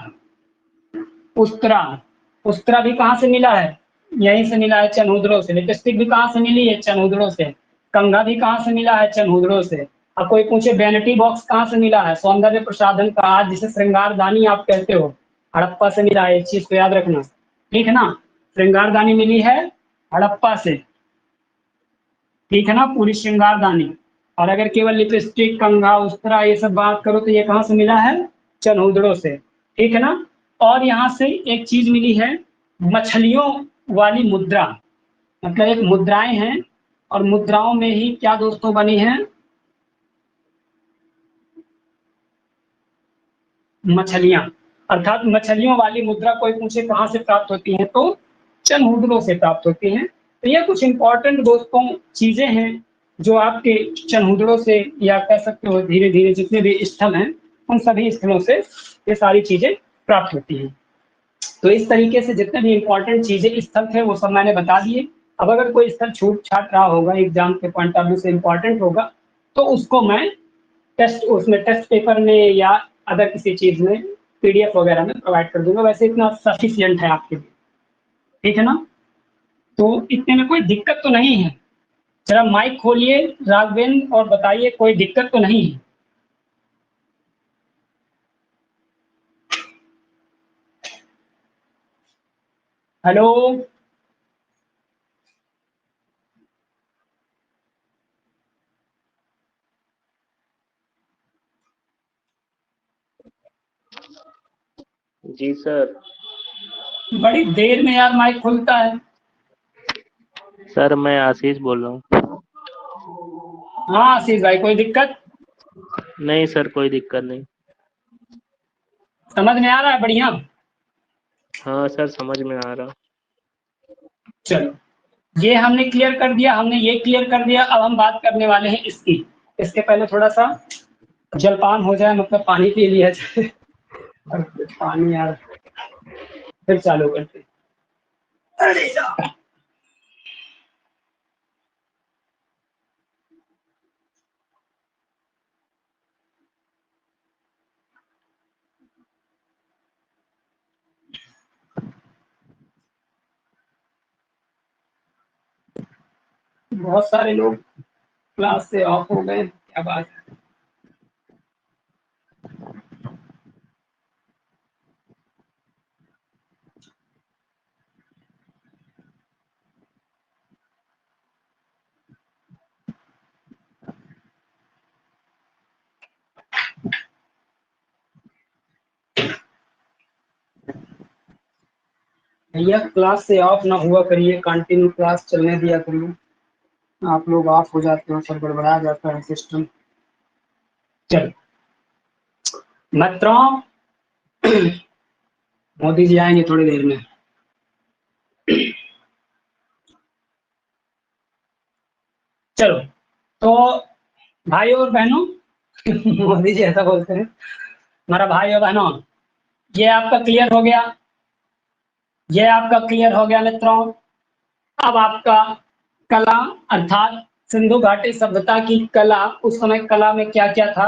उस्तरा, उस्तरा भी कहाँ से मिला है? यहीं से मिला है, चनहूदड़ो से। लिपस्टिक भी कहाँ से मिली है? चनहूदड़ो से। कंघा भी कहाँ से मिला है? चनहूदड़ो से। अब कोई पूछे वैनिटी बॉक्स कहाँ से मिला है? सौंदर्य प्रसाधन का, आज जिसे श्रृंगारदानी आप कहते हो, हड़प्पा से मिला है। इस चीज को याद रखना, ठीक है ना? श्रृंगारदानी मिली है हड़प्पा से, ठीक है ना? पूरी श्रृंगारदानी। और अगर केवल लिपस्टिक, कंघा, उस्तरा ये सब बात करो, तो ये कहाँ से मिला है? चनहूदड़ो से, ठीक है ना? और यहाँ से एक चीज मिली है, मछलियों वाली मुद्रा। मतलब एक मुद्राएं हैं, और मुद्राओं में ही क्या दोस्तों बनी है? मछलियां। अर्थात मछलियों वाली मुद्रा कोई पूछे कहाँ से प्राप्त होती है, तो चनहूदड़ो से प्राप्त होती हैं। तो ये कुछ इंपॉर्टेंट दोस्तों चीजें हैं जो आपके चनहुदड़ों से या कह सकते हो धीरे धीरे जितने भी स्थल हैं उन सभी स्थलों से ये सारी चीजें प्राप्त होती हैं। तो इस तरीके से जितने भी इंपॉर्टेंट चीजें स्थल थे वो सब मैंने बता दिए। अब अगर कोई स्थल छूट छाट रहा होगा एग्जाम के पॉइंट ऑफ व्यू से इंपॉर्टेंट होगा तो उसको मैं टेस्ट पेपर में या अदर किसी चीज में पीडीएफ वगैरह में प्रोवाइड कर दूंगा। वैसे इतना सफिशियंट है आपके लिए, ठीक है ना? तो इतने में कोई दिक्कत तो नहीं है? जरा माइक खोलिए राघवेंद्र और बताइए कोई दिक्कत तो नहीं है? हेलो, जी सर। बड़ी देर में यार माइक खुलता है। सर मैं आशीष बोल रहा हूँ। हाँ आशीष भाई, कोई दिक्कत? नहीं सर, कोई दिक्कत नहीं। समझ में आ रहा है? बढ़िया। हाँ सर, समझ में आ रहा। चलो, ये हमने क्लियर कर दिया, हमने ये क्लियर कर दिया। अब हम बात करने वाले हैं इसकी। इसके पहले थोड़ा सा जलपान हो जाए, मतलब पानी पी लिया जाए। पानी यार, फिर चालू करते। अरे यार, बहुत सारे लोग क्लास से ऑफ हो गए, क्या बात है? भैया क्लास से ऑफ ना हुआ करिए, कंटिन्यू क्लास चलने दिया करिए। आप लोग ऑफ हो जाते हो, सब गड़बड़ा जाता है सिस्टम। चलो मित्रों, मोदी जी आएंगे थोड़ी देर में। चलो तो भाइयों और बहनों, मोदी जी ऐसा बोलते हैं, हमारा भाई और बहनों, ये आपका क्लियर हो गया, ये आपका क्लियर हो गया मित्रों। अब आपका कला अर्थात सिंधु घाटी सभ्यता की कला, उस समय कला में क्या क्या था,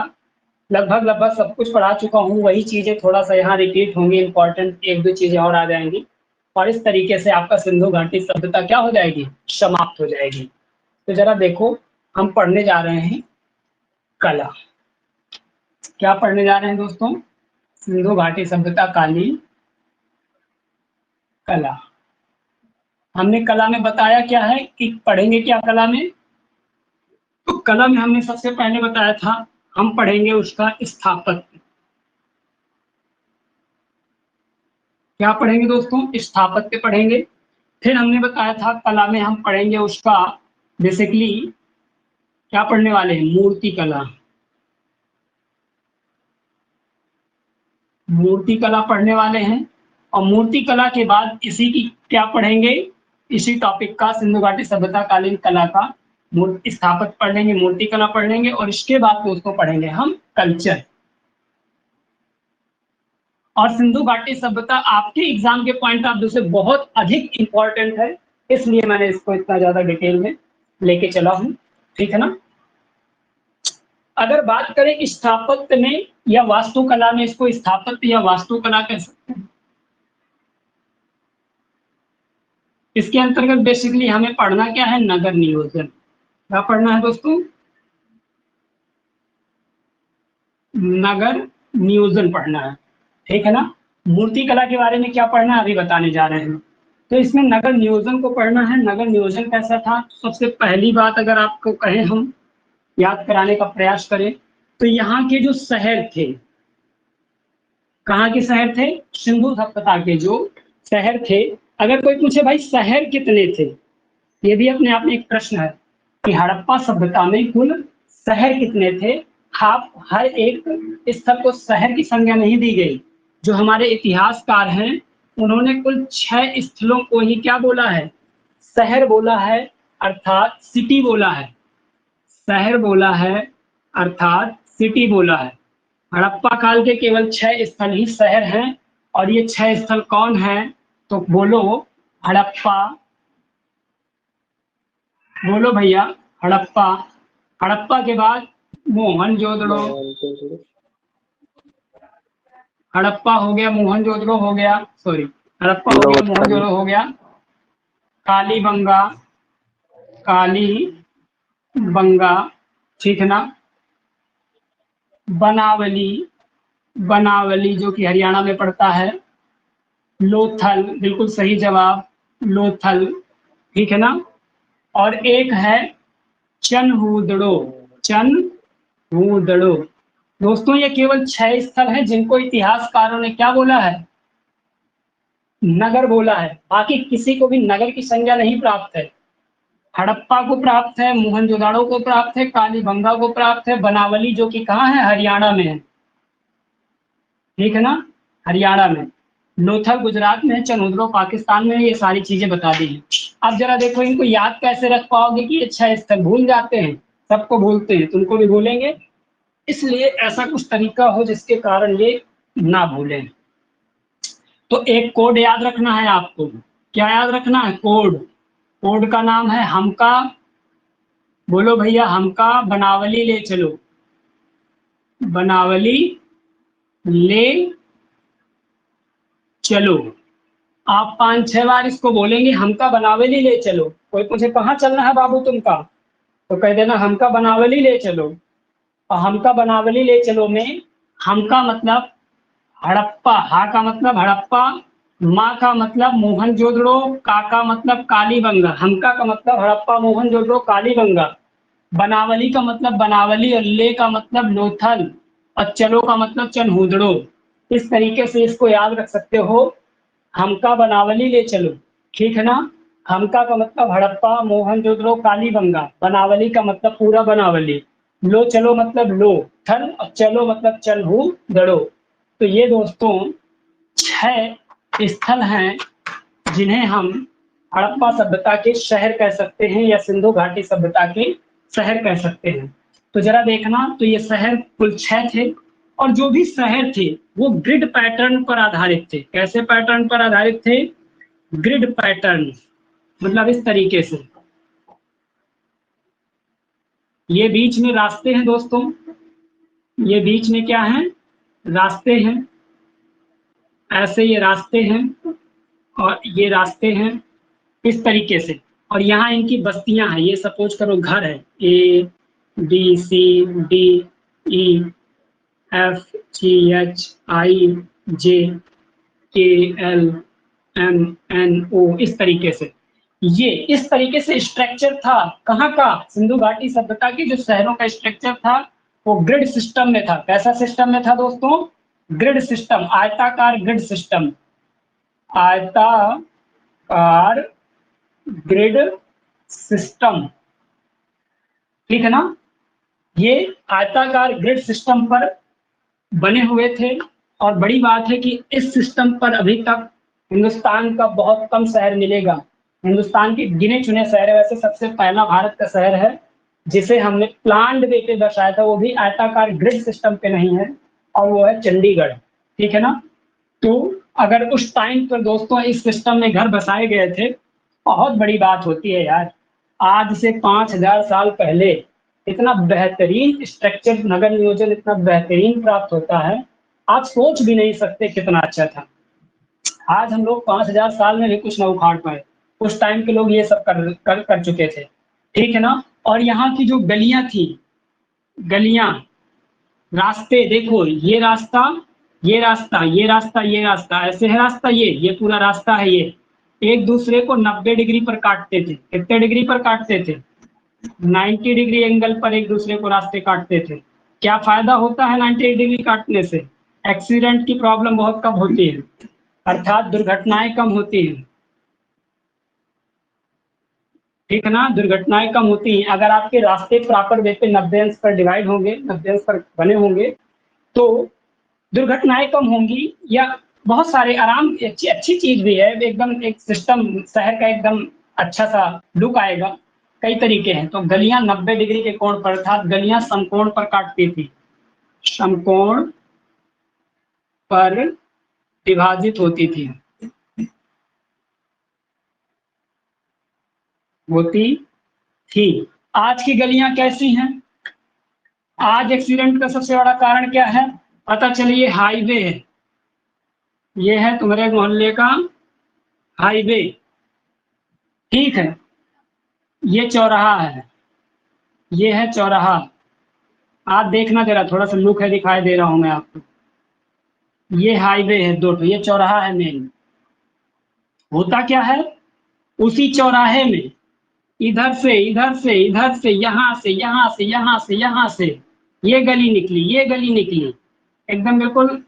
लगभग सब कुछ पढ़ा चुका हूँ। वही चीजें थोड़ा सा यहाँ रिपीट होंगी, इंपॉर्टेंट एक दो चीजें और आ जाएंगी और इस तरीके से आपका सिंधु घाटी सभ्यता क्या हो जाएगी, समाप्त हो जाएगी। तो जरा देखो, हम पढ़ने जा रहे हैं कला। क्या पढ़ने जा रहे हैं दोस्तों? सिंधु घाटी सभ्यता कालीन कला। हमने कला में बताया क्या है कि पढ़ेंगे क्या कला में? तो कला में हमने सबसे पहले बताया था हम पढ़ेंगे उसका स्थापत्य। क्या पढ़ेंगे दोस्तों? स्थापत्य पढ़ेंगे। फिर हमने बताया था कला में हम पढ़ेंगे उसका बेसिकली क्या पढ़ने वाले हैं, मूर्ति कला। मूर्ति कला पढ़ने वाले हैं और मूर्ति कला के बाद इसी की क्या पढ़ेंगे, इसी टॉपिक का सिंधु घाटी सभ्यता कालीन कला का स्थापत्य पढ़ लेंगे, मूर्ति कला पढ़ लेंगे और इसके बाद दोस्तों पढ़ेंगे हम कल्चर। और सिंधु घाटी सभ्यता आपके एग्जाम के पॉइंट ऑफ व्यू से बहुत अधिक इंपॉर्टेंट है, इसलिए मैंने इसको इतना ज्यादा डिटेल में लेके चला हूं, ठीक है ना? अगर बात करें स्थापत्य में या वास्तुकला में, इसको स्थापत्य या वास्तुकला कह सकते हैं। इसके अंतर्गत बेसिकली हमें पढ़ना क्या है, नगर नियोजन। क्या पढ़ना है दोस्तों? नगर नियोजन पढ़ना है, ठीक है ना? मूर्ति कला के बारे में क्या पढ़ना है अभी बताने जा रहे हैं। तो इसमें नगर नियोजन को पढ़ना है। नगर नियोजन कैसा था? सबसे पहली बात अगर आपको कहें, हम याद कराने का प्रयास करें तो यहाँ के जो शहर थे, कहाँ के शहर थे? सिंधु सभ्यता के जो शहर थे। अगर कोई पूछे भाई शहर कितने थे, ये भी अपने आप में एक प्रश्न है कि हड़प्पा सभ्यता में कुल शहर कितने थे। आप हर एक स्थल को शहर की संज्ञा नहीं दी गई। जो हमारे इतिहासकार हैं उन्होंने कुल 6 स्थलों को ही क्या बोला है, शहर बोला है, अर्थात सिटी बोला है। शहर बोला है अर्थात सिटी बोला है। हड़प्पा काल के केवल 6 स्थल ही शहर हैं, और ये 6 स्थल कौन है? तो बोलो हड़प्पा, बोलो भैया हड़प्पा। हड़प्पा के बाद मोहनजोदड़ो, हड़प्पा हो गया, मोहनजोदड़ो हो गया, सॉरी हड़प्पा हो गया, लोथल। मोहनजोदड़ो हो गया, कालीबंगा, कालीबंगा, ठीक है ना, बनावली, बनावली जो कि हरियाणा में पड़ता है, लोथल, बिल्कुल सही जवाब, लोथल, ठीक है ना। और एक है चनहूदड़ो, चनहूदड़ो। दोस्तों ये केवल 6 स्थल हैं जिनको इतिहासकारों ने क्या बोला है? नगर बोला है। बाकी किसी को भी नगर की संज्ञा नहीं प्राप्त है। हड़प्पा को प्राप्त है, मोहनजोदाड़ो को प्राप्त है, कालीबंगा को प्राप्त है, बनावली जो कि कहाँ है? हरियाणा में है, ठीक है ना, हरियाणा में। लोथल गुजरात में है, चनहूदड़ो पाकिस्तान में है। ये सारी चीजें बता दी हैं। अब जरा देखो इनको याद कैसे रख पाओगे कि ये 6 स्थल भूल जाते हैं, सबको भूलते हैं, तुमको भी भूलेंगे, इसलिए ऐसा कुछ तरीका हो जिसके कारण ये ना भूलें। तो एक कोड याद रखना है आपको। क्या याद रखना है? कोड। कोड का नाम है हमका, बोलो भैया हमका। बनावली ले चलो, बनावली ले चलो। आप 5-6 बार इसको बोलेंगे, हमका बनावली ले चलो। कोई पूछे कहाँ चलना है बाबू तुमका, तो कह देना हमका बनावली ले चलो। और हमका बनावली ले चलो में हमका मतलब हड़प्पा, हा का मतलब हड़प्पा, माँ का मतलब मोहनजोदड़ो, का मतलब कालीबंगा। हमका का मतलब हड़प्पा, मोहनजोदड़ो, कालीबंगा। बनावली का मतलब बनावली, और ले का मतलब लोथल, और चलो का मतलब चनहूदड़ो। इस तरीके से इसको याद रख सकते हो। हमका बनावली ले चलो, ठीक है ना। हमका का मतलब हड़प्पा, मोहनजोदड़ो, कालीबंगा। बनावली का मतलब पूरा बनावली। लो चलो मतलब लो थल, और चलो मतलब चनहूदड़ो। तो ये दोस्तों 6 स्थल हैं जिन्हें हम हड़प्पा सभ्यता के शहर कह सकते हैं, या सिंधु घाटी सभ्यता के शहर कह सकते हैं। तो जरा देखना, तो ये शहर कुल 6 थे, और जो भी शहर थे वो ग्रिड पैटर्न पर आधारित थे। कैसे पैटर्न पर आधारित थे? ग्रिड पैटर्न, मतलब इस तरीके से। ये बीच में रास्ते हैं दोस्तों, ये बीच में क्या है? रास्ते हैं। ऐसे ये रास्ते हैं, और ये रास्ते हैं इस तरीके से। और यहाँ इनकी बस्तियां हैं। ये सपोज करो घर है, A B C D E F G H I J K L M N O, इस तरीके से। ये इस तरीके से स्ट्रक्चर था कहाँ का? सिंधु घाटी सभ्यता की जो शहरों का स्ट्रक्चर था वो ग्रिड सिस्टम में था। कैसा सिस्टम में था दोस्तों? ग्रिड सिस्टम, आयताकार ग्रिड सिस्टम, आयताकार ग्रिड सिस्टम, ठीक है ना। ये आयताकार ग्रिड सिस्टम पर बने हुए थे। और बड़ी बात है कि इस सिस्टम पर अभी तक हिंदुस्तान का बहुत कम शहर मिलेगा। हिंदुस्तान के गिने चुने शहर है। वैसे सबसे पहला भारत का शहर है जिसे हमने प्लान्ड वे पे दर्शाया था, वो भी आयताकार ग्रिड सिस्टम पे नहीं है, और वो है चंडीगढ़, ठीक है ना। तो अगर उस टाइम पर दोस्तों इस सिस्टम में घर बसाए गए थे, बहुत बड़ी बात होती है यार। आज से 5000 साल पहले इतना बेहतरीन स्ट्रक्चर, नगर नियोजन इतना बेहतरीन प्राप्त होता है, आप सोच भी नहीं सकते कितना अच्छा था। आज हम लोग 5000 साल में भी कुछ ना उखाड़ पाए, उस टाइम के लोग ये सब कर चुके थे, ठीक है ना। और यहाँ की जो गलियां थी, गलियां, रास्ते, देखो ये रास्ता, ये रास्ता, ये रास्ता, ये रास्ता, ऐसे है रास्ता, ये पूरा रास्ता है। ये एक दूसरे को 90 डिग्री पर काटते थे। कितने डिग्री पर काटते थे? 90 डिग्री एंगल पर एक दूसरे को रास्ते काटते थे। क्या फायदा होता है 90 डिग्री काटने से? एक्सीडेंट की प्रॉब्लम बहुत कम होती है, अर्थात दुर्घटनाएं कम होती हैं, ठीक है ना। दुर्घटनाएं कम होती हैं अगर आपके रास्ते प्रॉपर वे पे 90 अंश पर डिवाइड होंगे, 90 अंश पर बने होंगे, तो दुर्घटनाएं कम होंगी। या बहुत सारे आराम, अच्छी चीज भी है, एकदम एक सिस्टम शहर का एकदम अच्छा सा लुक आएगा। कई तरीके हैं। तो गलियां 90 डिग्री के कोण पर, अर्थात गलियां समकोण पर काटती थी, समकोण पर विभाजित होती थी, होती थी। आज की गलियां कैसी हैं? आज एक्सीडेंट का सबसे बड़ा कारण क्या है? पता चलिए हाईवे है, ये है तुम्हारे मोहल्ले का हाईवे, ठीक है। ये चौराहा है, ये है चौराहा। आप देखना जरा, थोड़ा सा लुक है, दिखाई दे रहा हूं मैं आपको। ये हाईवे है दो, ये चौराहा है मेन। होता क्या है, उसी चौराहे में इधर से इधर से इधर से, यहाँ से यहाँ से यहाँ से यहाँ से ये गली निकली, ये गली निकली, एकदम बिल्कुल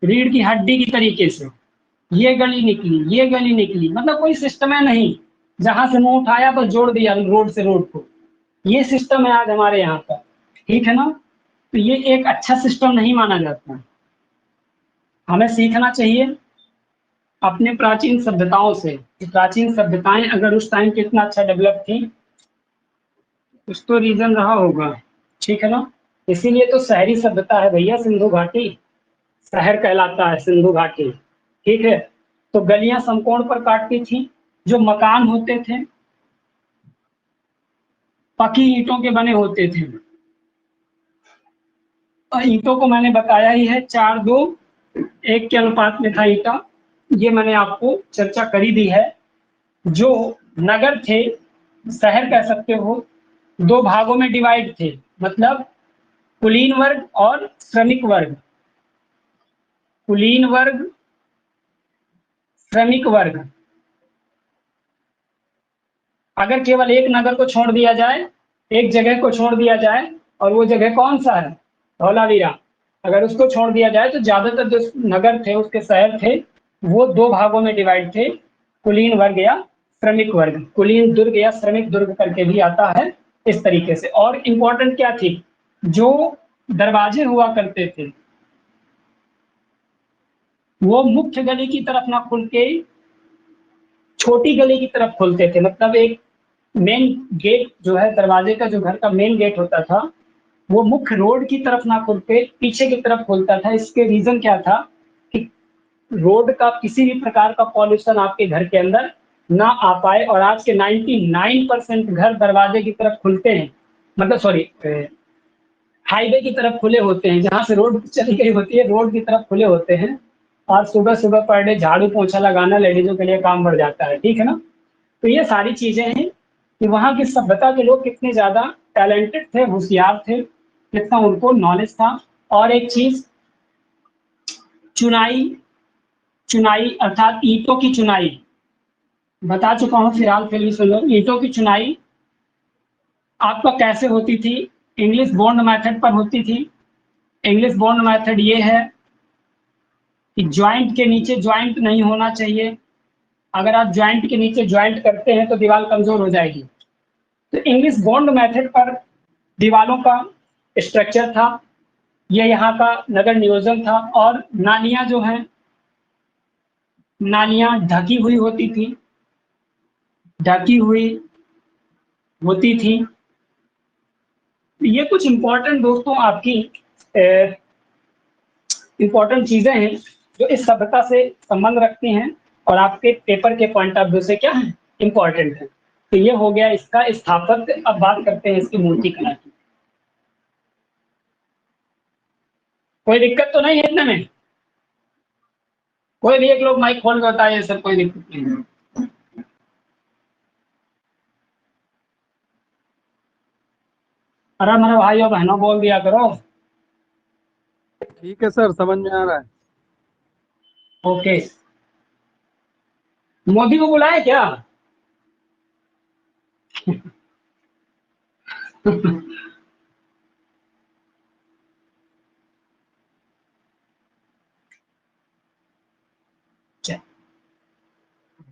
रीढ़ की हड्डी की तरीके से। ये गली निकली, ये गली निकली, मतलब कोई सिस्टम है नहीं, जहां से मुंह उठाया बस जोड़ दिया रोड से रोड को। ये सिस्टम है आज हमारे यहाँ का, ठीक है ना। तो ये एक अच्छा सिस्टम नहीं माना जाता। हमें सीखना चाहिए अपने प्राचीन सभ्यताओं से। प्राचीन सभ्यताएं अगर उस टाइम कितना अच्छा डेवलप थी, कुछ तो रीजन रहा होगा, ठीक है ना। इसीलिए तो शहरी सभ्यता है भैया, सिंधु घाटी शहर कहलाता है, सिंधु घाटी, ठीक है। तो गलियां समकोण पर काटती थी। जो मकान होते थे पक्की ईंटों के बने होते थे, और ईंटों को मैंने बताया ही है 4:2:1 के अनुपात में था ईंटा, ये मैंने आपको चर्चा करी दी है। जो नगर थे, शहर कह सकते हो, दो भागों में डिवाइड थे, मतलब कुलीन वर्ग और श्रमिक वर्ग। कुलीन वर्ग, श्रमिक वर्ग। अगर केवल एक नगर को छोड़ दिया जाए, एक जगह को छोड़ दिया जाए, और वो जगह कौन सा है? धौलावीरा। अगर उसको छोड़ दिया जाए तो ज्यादातर जो नगर थे, उसके शहर थे, वो दो भागों में डिवाइड थे, कुलीन वर्ग या श्रमिक वर्ग। कुलीन दुर्ग या श्रमिक दुर्ग करके भी आता है, इस तरीके से। और इम्पोर्टेंट क्या थी, जो दरवाजे हुआ करते थे वो मुख्य गली की तरफ ना खुल के छोटी गली की तरफ खुलते थे। मतलब एक मेन गेट जो है, दरवाजे का जो घर का मेन गेट होता था, वो मुख्य रोड की तरफ ना खुल के पीछे की तरफ खुलता था। इसके रीजन क्या था कि रोड का किसी भी प्रकार का पॉल्यूशन आपके घर के अंदर ना आ पाए। और आज के 99% घर दरवाजे की तरफ खुलते हैं, मतलब सॉरी हाईवे की तरफ खुले होते हैं, जहां से रोड चली गई होती है रोड की तरफ खुले होते हैं। और सुबह सुबह पर डे झाड़ू पोछा लगाना लेडीजों के लिए काम बढ़ जाता है, ठीक है ना। तो ये सारी चीजें हैं कि वहाँ की सभ्यता के लोग कितने ज्यादा टैलेंटेड थे, होशियार थे, कितना उनको नॉलेज था। और एक चीज, चुनाई, चुनाई अर्थात ईंटों की चुनाई, बता चुका हूँ, फिलहाल फिर भी सुनो। ईंटों की चुनाई आपका कैसे होती थी? इंग्लिश बॉन्ड मेथड पर होती थी। इंग्लिश बॉन्ड मेथड ये है कि ज्वाइंट के नीचे ज्वाइंट नहीं होना चाहिए। अगर आप ज्वाइंट के नीचे ज्वाइंट करते हैं तो दीवार कमजोर हो जाएगी। तो इंग्लिश बॉन्ड मेथड पर दीवारों का स्ट्रक्चर था, ये यहाँ का नगर नियोजन था। और नालियां जो हैं, नालियां ढकी हुई होती थी, ढकी हुई होती थी। ये कुछ इंपॉर्टेंट दोस्तों आपकी इंपॉर्टेंट चीजें हैं जो इस सभ्यता से संबंध रखती हैं और आपके पेपर के पॉइंट ऑफ व्यू से क्या है, इंपॉर्टेंट है। तो ये हो गया इसका स्थापत्य। अब बात करते हैं इसकी मूर्ति कला की। कोई दिक्कत तो नहीं है इतने में? कोई भी एक लोग माइक खोल के बताइए सर, कोई दिक्कत नहीं है। अरे मेरे भाइयों बहनों बोल दिया करो। ठीक है सर, समझ में आ रहा है। ओके, मोदी को बुलाए क्या?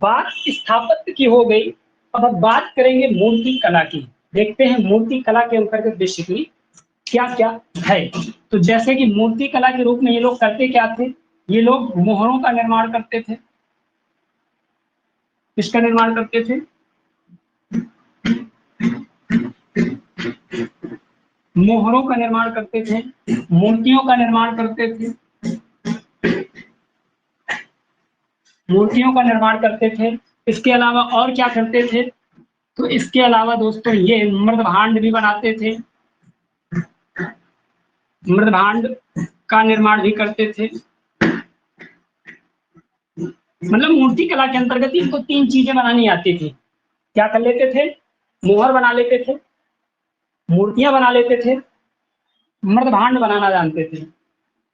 बात स्थापत्य की हो गई। अब हम बात करेंगे मूर्ति कला की। देखते हैं मूर्ति कला के अंतर्गत बेसिकली क्या क्या है। तो जैसे कि मूर्ति कला के रूप में ये लोग करते क्या थे, ये लोग मोहरों का निर्माण करते थे। किसका निर्माण करते थे? मोहरों का निर्माण करते थे, मूर्तियों का निर्माण करते थे, मूर्तियों का निर्माण करते थे। इसके अलावा और क्या करते थे? तो इसके अलावा दोस्तों ये मृदभांड भी बनाते थे, मृदभांड का निर्माण भी करते थे। मतलब मूर्ति कला के अंतर्गत इनको 3 चीजें बनानी आती थी। क्या कर लेते थे? मोहर बना लेते थे, मूर्तियां बना लेते थे, मृदभांड बनाना जानते थे।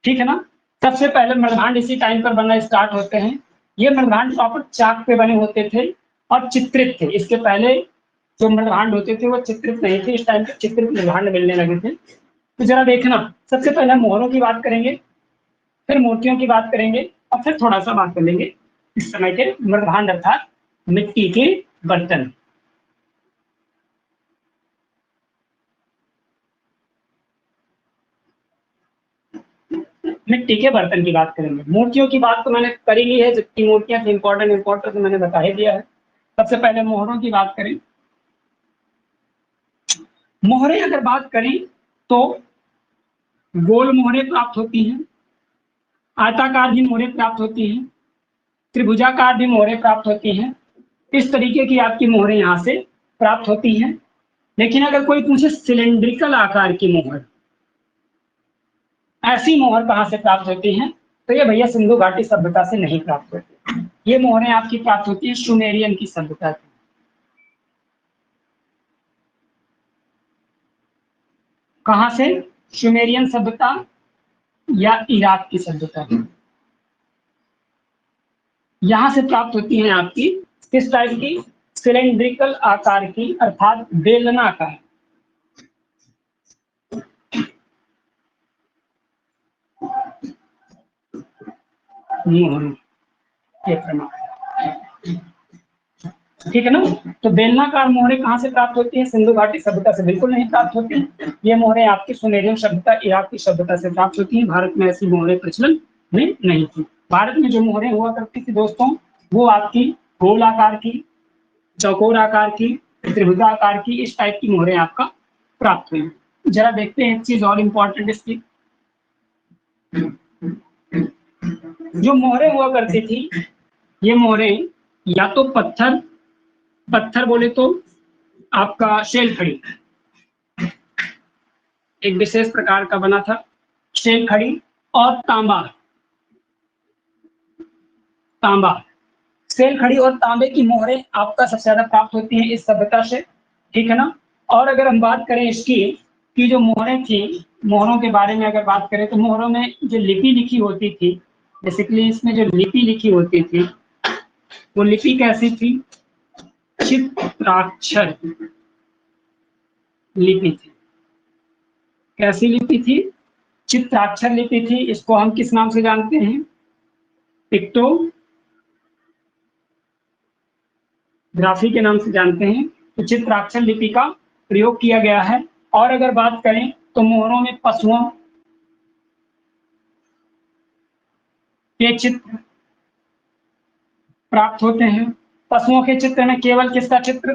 ठीक है ना? सबसे पहले मृदभांड इसी टाइम पर बनना स्टार्ट होते हैं। ये मृदभांड प्रॉपर चाक पे बने होते थे और चित्रित थे। इसके पहले जो मृदभांड होते थे वो चित्रित नहीं थे, इस टाइम पे चित्रित मृदभांड मिलने लगे थे। तो जरा देखना, सबसे पहले मोहरों की बात करेंगे, फिर मूर्तियों की बात करेंगे और फिर थोड़ा सा बात कर लेंगे इस समय के मृदभांड अर्थात मिट्टी के बर्तन। मिट्टी के बर्तन की बात करेंगे। मूर्तियों की बात तो मैंने कर ही ली है, जितनी मूर्तियां थी इंपॉर्टेंट तो मैंने बता ही दिया है। सबसे पहले मोहरों की बात करें। मोहरें अगर बात करें तो गोल मोहरें प्राप्त होती हैं, आयताकार भी मोहरें प्राप्त होती हैं, त्रिभुजाकार भी मोहरें प्राप्त होती हैं। इस तरीके की आपकी मोहरें यहाँ से प्राप्त होती हैं। लेकिन अगर कोई पूछे सिलेंड्रिकल आकार की मोहर, ऐसी मोहर कहाँ से प्राप्त होती हैं, तो ये भैया सिंधु घाटी सभ्यता से नहीं प्राप्त होती। ये मोहरें आपकी प्राप्त होती है सुमेरियन की सभ्यता से। कहाँ से? सुमेरियन सभ्यता या इराक की सभ्यता। यहां से प्राप्त होती हैं आपकी किस टाइप की? सिलेंड्रिकल आकार की अर्थात बेलनाकार। ये प्रमाण, ठीक है ना? तो बेलनाकार मोहरें कहाँ से प्राप्त होती है? सिंधु घाटी सभ्यता से बिल्कुल नहीं प्राप्त होती। ये मोहरें आपकी सुमेरियन सभ्यता, इराक की सभ्यता से प्राप्त होती हैं। भारत में ऐसी मोहरें प्रचलन में नहीं थी। भारत में जो मोहरें हुआ करती थी दोस्तों, वो आपकी गोल आकार की, चौकोर आकार की, त्रिभुजाकार की, इस टाइप की मोहरें आपका प्राप्त हुई। जरा देखते हैं एक चीज और इम्पोर्टेंट इसकी। जो मोहरें हुआ करती थी, ये मोहरें या तो पत्थर बोले तो आपका शेल खड़ी, एक विशेष प्रकार का बना था शेल खड़ी, और तांबा। शेल खड़ी और तांबे की मोहरें आपका सबसे ज्यादा प्राप्त होती हैं इस सभ्यता से। ठीक है ना? और अगर हम बात करें इसकी कि जो मोहरें थी, मोहरों के बारे में अगर बात करें तो मोहरों में जो लिपि लिखी होती थी, बेसिकली इसमें जो लिपि लिखी होती थी वो लिपि कैसी थी? चित्राक्षर लिपि थी। कैसी लिपि थी? चित्राक्षर लिपि थी। इसको हम किस नाम से जानते हैं? पिक्टोग्राफी के नाम से जानते हैं। तो चित्राक्षर लिपि का प्रयोग किया गया है। और अगर बात करें तो मोहरों में पशुओं के चित्र प्राप्त होते हैं। पशुओं के चित्र में केवल किसका चित्र?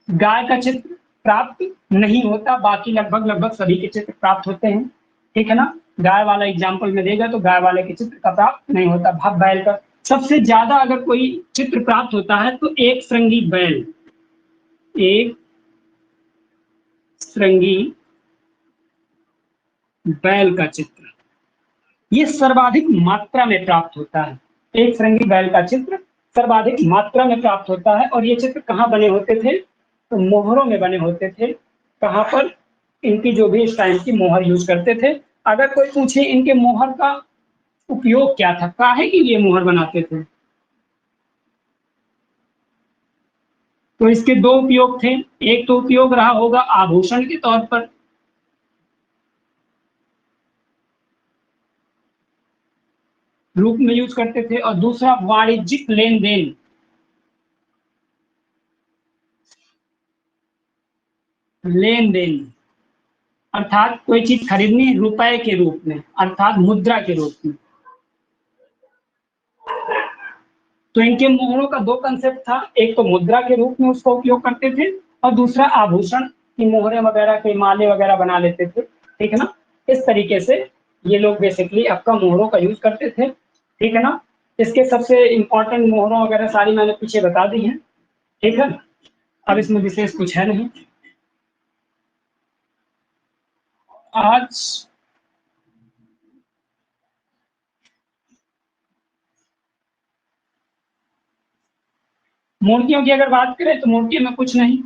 गाय का चित्र प्राप्त नहीं होता, बाकी लगभग सभी के चित्र प्राप्त होते हैं। ठीक है ना? गाय वाला एग्जाम्पल में देगा तो गाय वाले के चित्र का प्राप्त नहीं होता। बैल का सबसे ज्यादा अगर कोई चित्र प्राप्त होता है तो एक श्रृंगी बैल का चित्र ये सर्वाधिक मात्रा में प्राप्त होता है। एक श्रृंगी बैल का चित्र सर्वाधिक मात्रा में प्राप्त होता है। और ये चित्र कहाँ बने होते थे? तो मोहरों में बने होते थे। कहाँ पर? इनकी जो भी इस टाइम की मोहर यूज करते थे। अगर कोई पूछे इनके मोहर का उपयोग क्या था, काहे के लिए मोहर बनाते थे, तो इसके 2 उपयोग थे। एक तो उपयोग रहा होगा आभूषण के तौर पर, रूप में यूज करते थे, और दूसरा वाणिज्यिक लेन देन अर्थात कोई चीज खरीदनी रुपए के रूप में अर्थात मुद्रा के रूप में। तो इनके मोहरों का 2 कंसेप्ट था, एक तो मुद्रा के रूप में उसका उपयोग करते थे और दूसरा आभूषण की मोहरें वगैरह के माले वगैरह बना लेते थे ठीक है ना। इस तरीके से ये लोग बेसिकली आपका मोहरों का यूज करते थे, ठीक है ना। इसके सबसे इंपॉर्टेंट मोहरों वगैरह सारी मैंने पीछे बता दी हैं, ठीक है। अब इसमें विशेष कुछ है नहीं। आज मूर्तियों की अगर बात करें तो मूर्तियों में कुछ नहीं।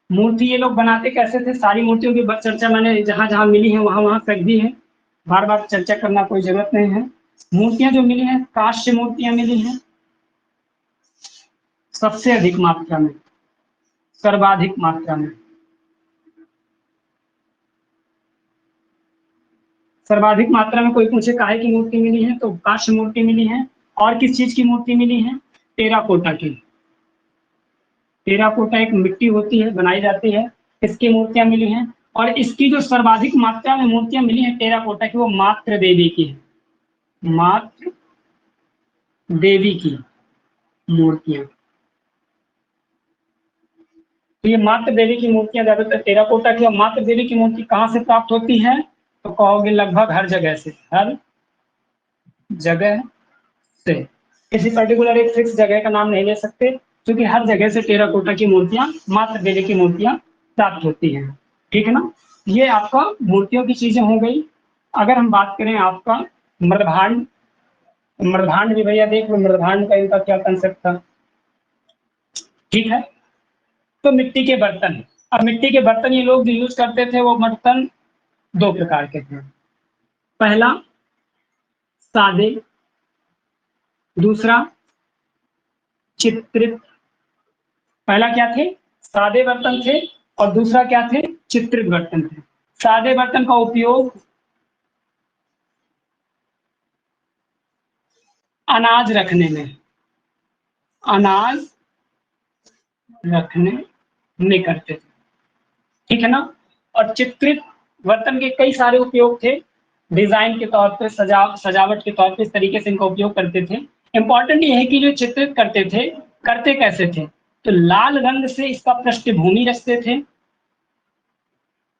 मूर्ति ये लोग बनाते कैसे थे, सारी मूर्तियों की चर्चा मैंने जहां जहां मिली है वहां वहां कर दी है, बार बार चर्चा करना कोई जरूरत नहीं है। मूर्तियां जो मिली हैं, काष्य मूर्तियां मिली हैं सबसे अधिक मात्रा में, सर्वाधिक मात्रा में। सर्वाधिक मात्रा में कोई पूछे काहे की मूर्ति मिली है तो काष्य मूर्ति मिली है। और किस चीज की मूर्ति मिली है, टेराकोटा की। टेराकोटा एक मिट्टी होती है, बनाई जाती है, इसकी मूर्तियां मिली हैं। और इसकी जो सर्वाधिक मात्रा में मूर्तियां मिली हैं टेराकोटा की, वो मात्र देवी की है, मात्र देवी की मूर्तियां। तो ये मात्र देवी की मूर्तियां ज्यादातर टेराकोटा की। और मात्र देवी की मूर्ति कहाँ से प्राप्त होती है तो कहोगे लगभग हर जगह से, हर जगह से। किसी पर्टिकुलर एक फिक्स जगह का नाम नहीं ले सकते, क्योंकि हर जगह से टेराकोटा की मूर्तियां, मात्र देवी की मूर्तियां प्राप्त होती हैं, ठीक है ना। ये आपका मूर्तियों की चीजें हो गई। अगर हम बात करें आपका मृदभांड, मृदभांड भी भैया देख लो, मृदभांड का इनका क्या कंसेप्ट था, ठीक है। तो मिट्टी के बर्तन, अब मिट्टी के बर्तन ये लोग जो यूज करते थे वो बर्तन दो प्रकार के थे। पहला सादे, दूसरा चित्रित। पहला क्या थे, सादे बर्तन थे, और दूसरा क्या थे, चित्रित बर्तन थे। सादे बर्तन का उपयोग अनाज रखने में, अनाज रखने में करते थे, ठीक है ना। और चित्रित बर्तन के कई सारे उपयोग थे, डिजाइन के तौर पे, सजावट के तौर पे, इस तरीके से इनका उपयोग करते थे। इंपॉर्टेंट ये है कि जो चित्रित करते थे, करते कैसे थे, तो लाल रंग से इसका पृष्ठभूमि रचते थे,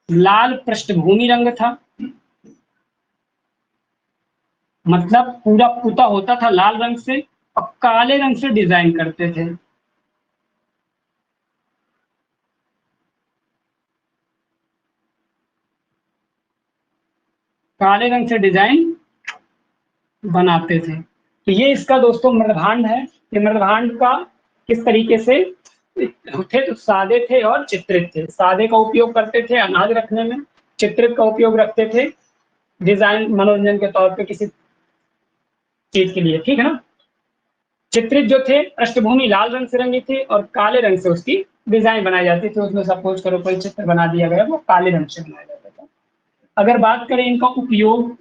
लाल पृष्ठभूमि रंग था, मतलब पूरा पुता होता था लाल रंग से, और काले रंग से डिजाइन करते थे। काले रंग से डिजाइन बनाते थे। तो ये इसका दोस्तों मृदभांड है। ये मृदभांड का किस तरीके से थे, तो सादे थे और चित्रित थे। सादे का उपयोग करते थे अनाज रखने में, चित्रित का उपयोग रखते थे डिजाइन, मनोरंजन के तौर पे किसी चीज के लिए, ठीक है ना। चित्रित जो थे, पृष्ठभूमि लाल रंग से रंगी थी और काले रंग से उसकी डिजाइन बनाई जाती थी। उसमें सपोज करो कोई चित्र बना दिया गया, वो काले रंग से बनाया जाता था। अगर बात करें इनका उपयोग,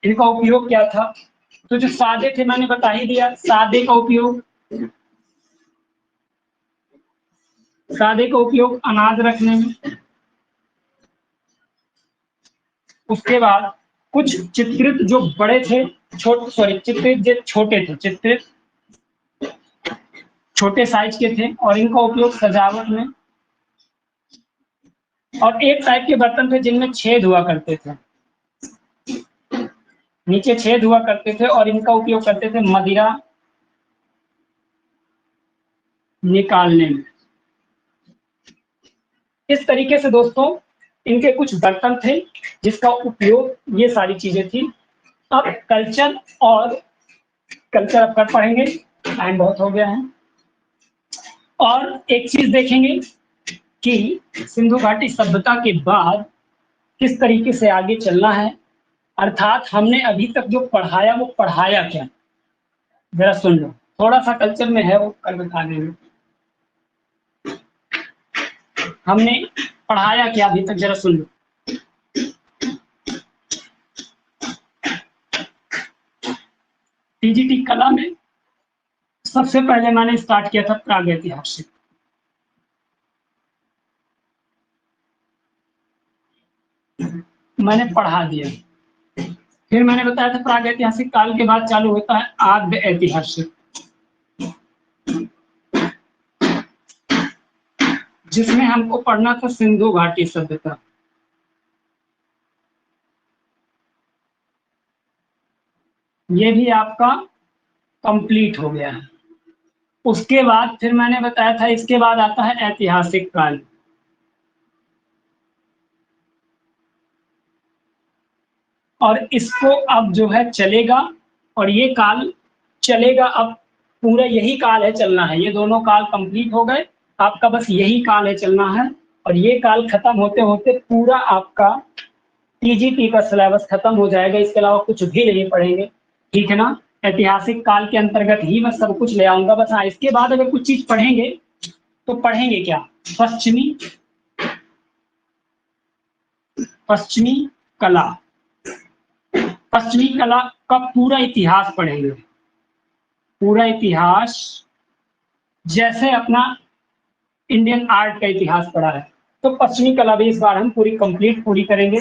इनका उपयोग क्या था, तो जो सादे थे मैंने बता ही दिया। सादे का उपयोग, सादे का उपयोग अनाज रखने में। उसके बाद कुछ चित्रित जो बड़े थे, चित्रित जो छोटे थे, चित्रित छोटे साइज के थे, और इनका उपयोग सजावट में। और एक टाइप के बर्तन थे जिनमें छेद हुआ करते थे, नीचे छेद हुआ करते थे, और इनका उपयोग करते थे मदिरा निकालने में। इस तरीके से दोस्तों इनके कुछ बर्तन थे जिसका उपयोग, ये सारी चीजें थी। अब कल्चर, और कल्चर अब कर पढ़ेंगे, टाइम बहुत हो गया है। और एक चीज देखेंगे कि सिंधु घाटी सभ्यता के बाद किस तरीके से आगे चलना है, अर्थात हमने अभी तक जो पढ़ाया वो पढ़ाया क्या, जरा सुन लो। थोड़ा सा कल्चर में है, वो कल बता देंगे हमने पढ़ाया क्या अभी तक, जरा सुन लो। टीजीटी कला में सबसे पहले मैंने स्टार्ट किया था प्रागैतिहासिक। मैंने पढ़ा दिया, फिर मैंने बताया था प्रागैतिहासिक काल के बाद चालू होता है आद्य ऐतिहासिक, जिसमें हमको पढ़ना था सिंधु घाटी सभ्यता। ये भी आपका कंप्लीट हो गया है। उसके बाद फिर मैंने बताया था इसके बाद आता है ऐतिहासिक काल। और इसको अब जो है चलेगा, और ये काल चलेगा अब, पूरा यही काल है चलना है। ये दोनों काल कंप्लीट हो गए, आपका बस यही काल है चलना है। और ये काल खत्म होते होते पूरा आपका टीजीटी का सिलेबस खत्म हो जाएगा, इसके अलावा कुछ भी नहीं पढ़ेंगे, ठीक है ना। ऐतिहासिक काल के अंतर्गत ही मैं सब कुछ ले आऊंगा। बस हाँ, इसके बाद अगर कुछ चीज पढ़ेंगे तो पढ़ेंगे क्या, पश्चिमी कला। पश्चिमी कला का पूरा इतिहास पढ़ेंगे, पूरा इतिहास, जैसे अपना इंडियन आर्ट का इतिहास पढ़ा है, तो पश्चिमी कला भी इस बार हम पूरी करेंगे,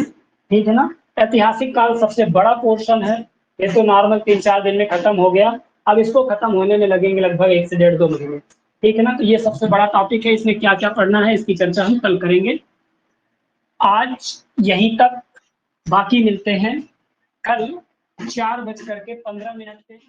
ठीक है ना। ऐतिहासिक काल सबसे बड़ा पोर्शन है, ये तो नॉर्मल 3-4 दिन में खत्म हो गया। अब इसको खत्म होने में लगेंगे लगभग 1 से 1.5-2 महीने, ठीक है ना। तो ये सबसे बड़ा टॉपिक है, इसमें क्या क्या पढ़ना है इसकी चर्चा हम कल करेंगे। आज यहीं तक, बाकी मिलते हैं कल 4:15 पे।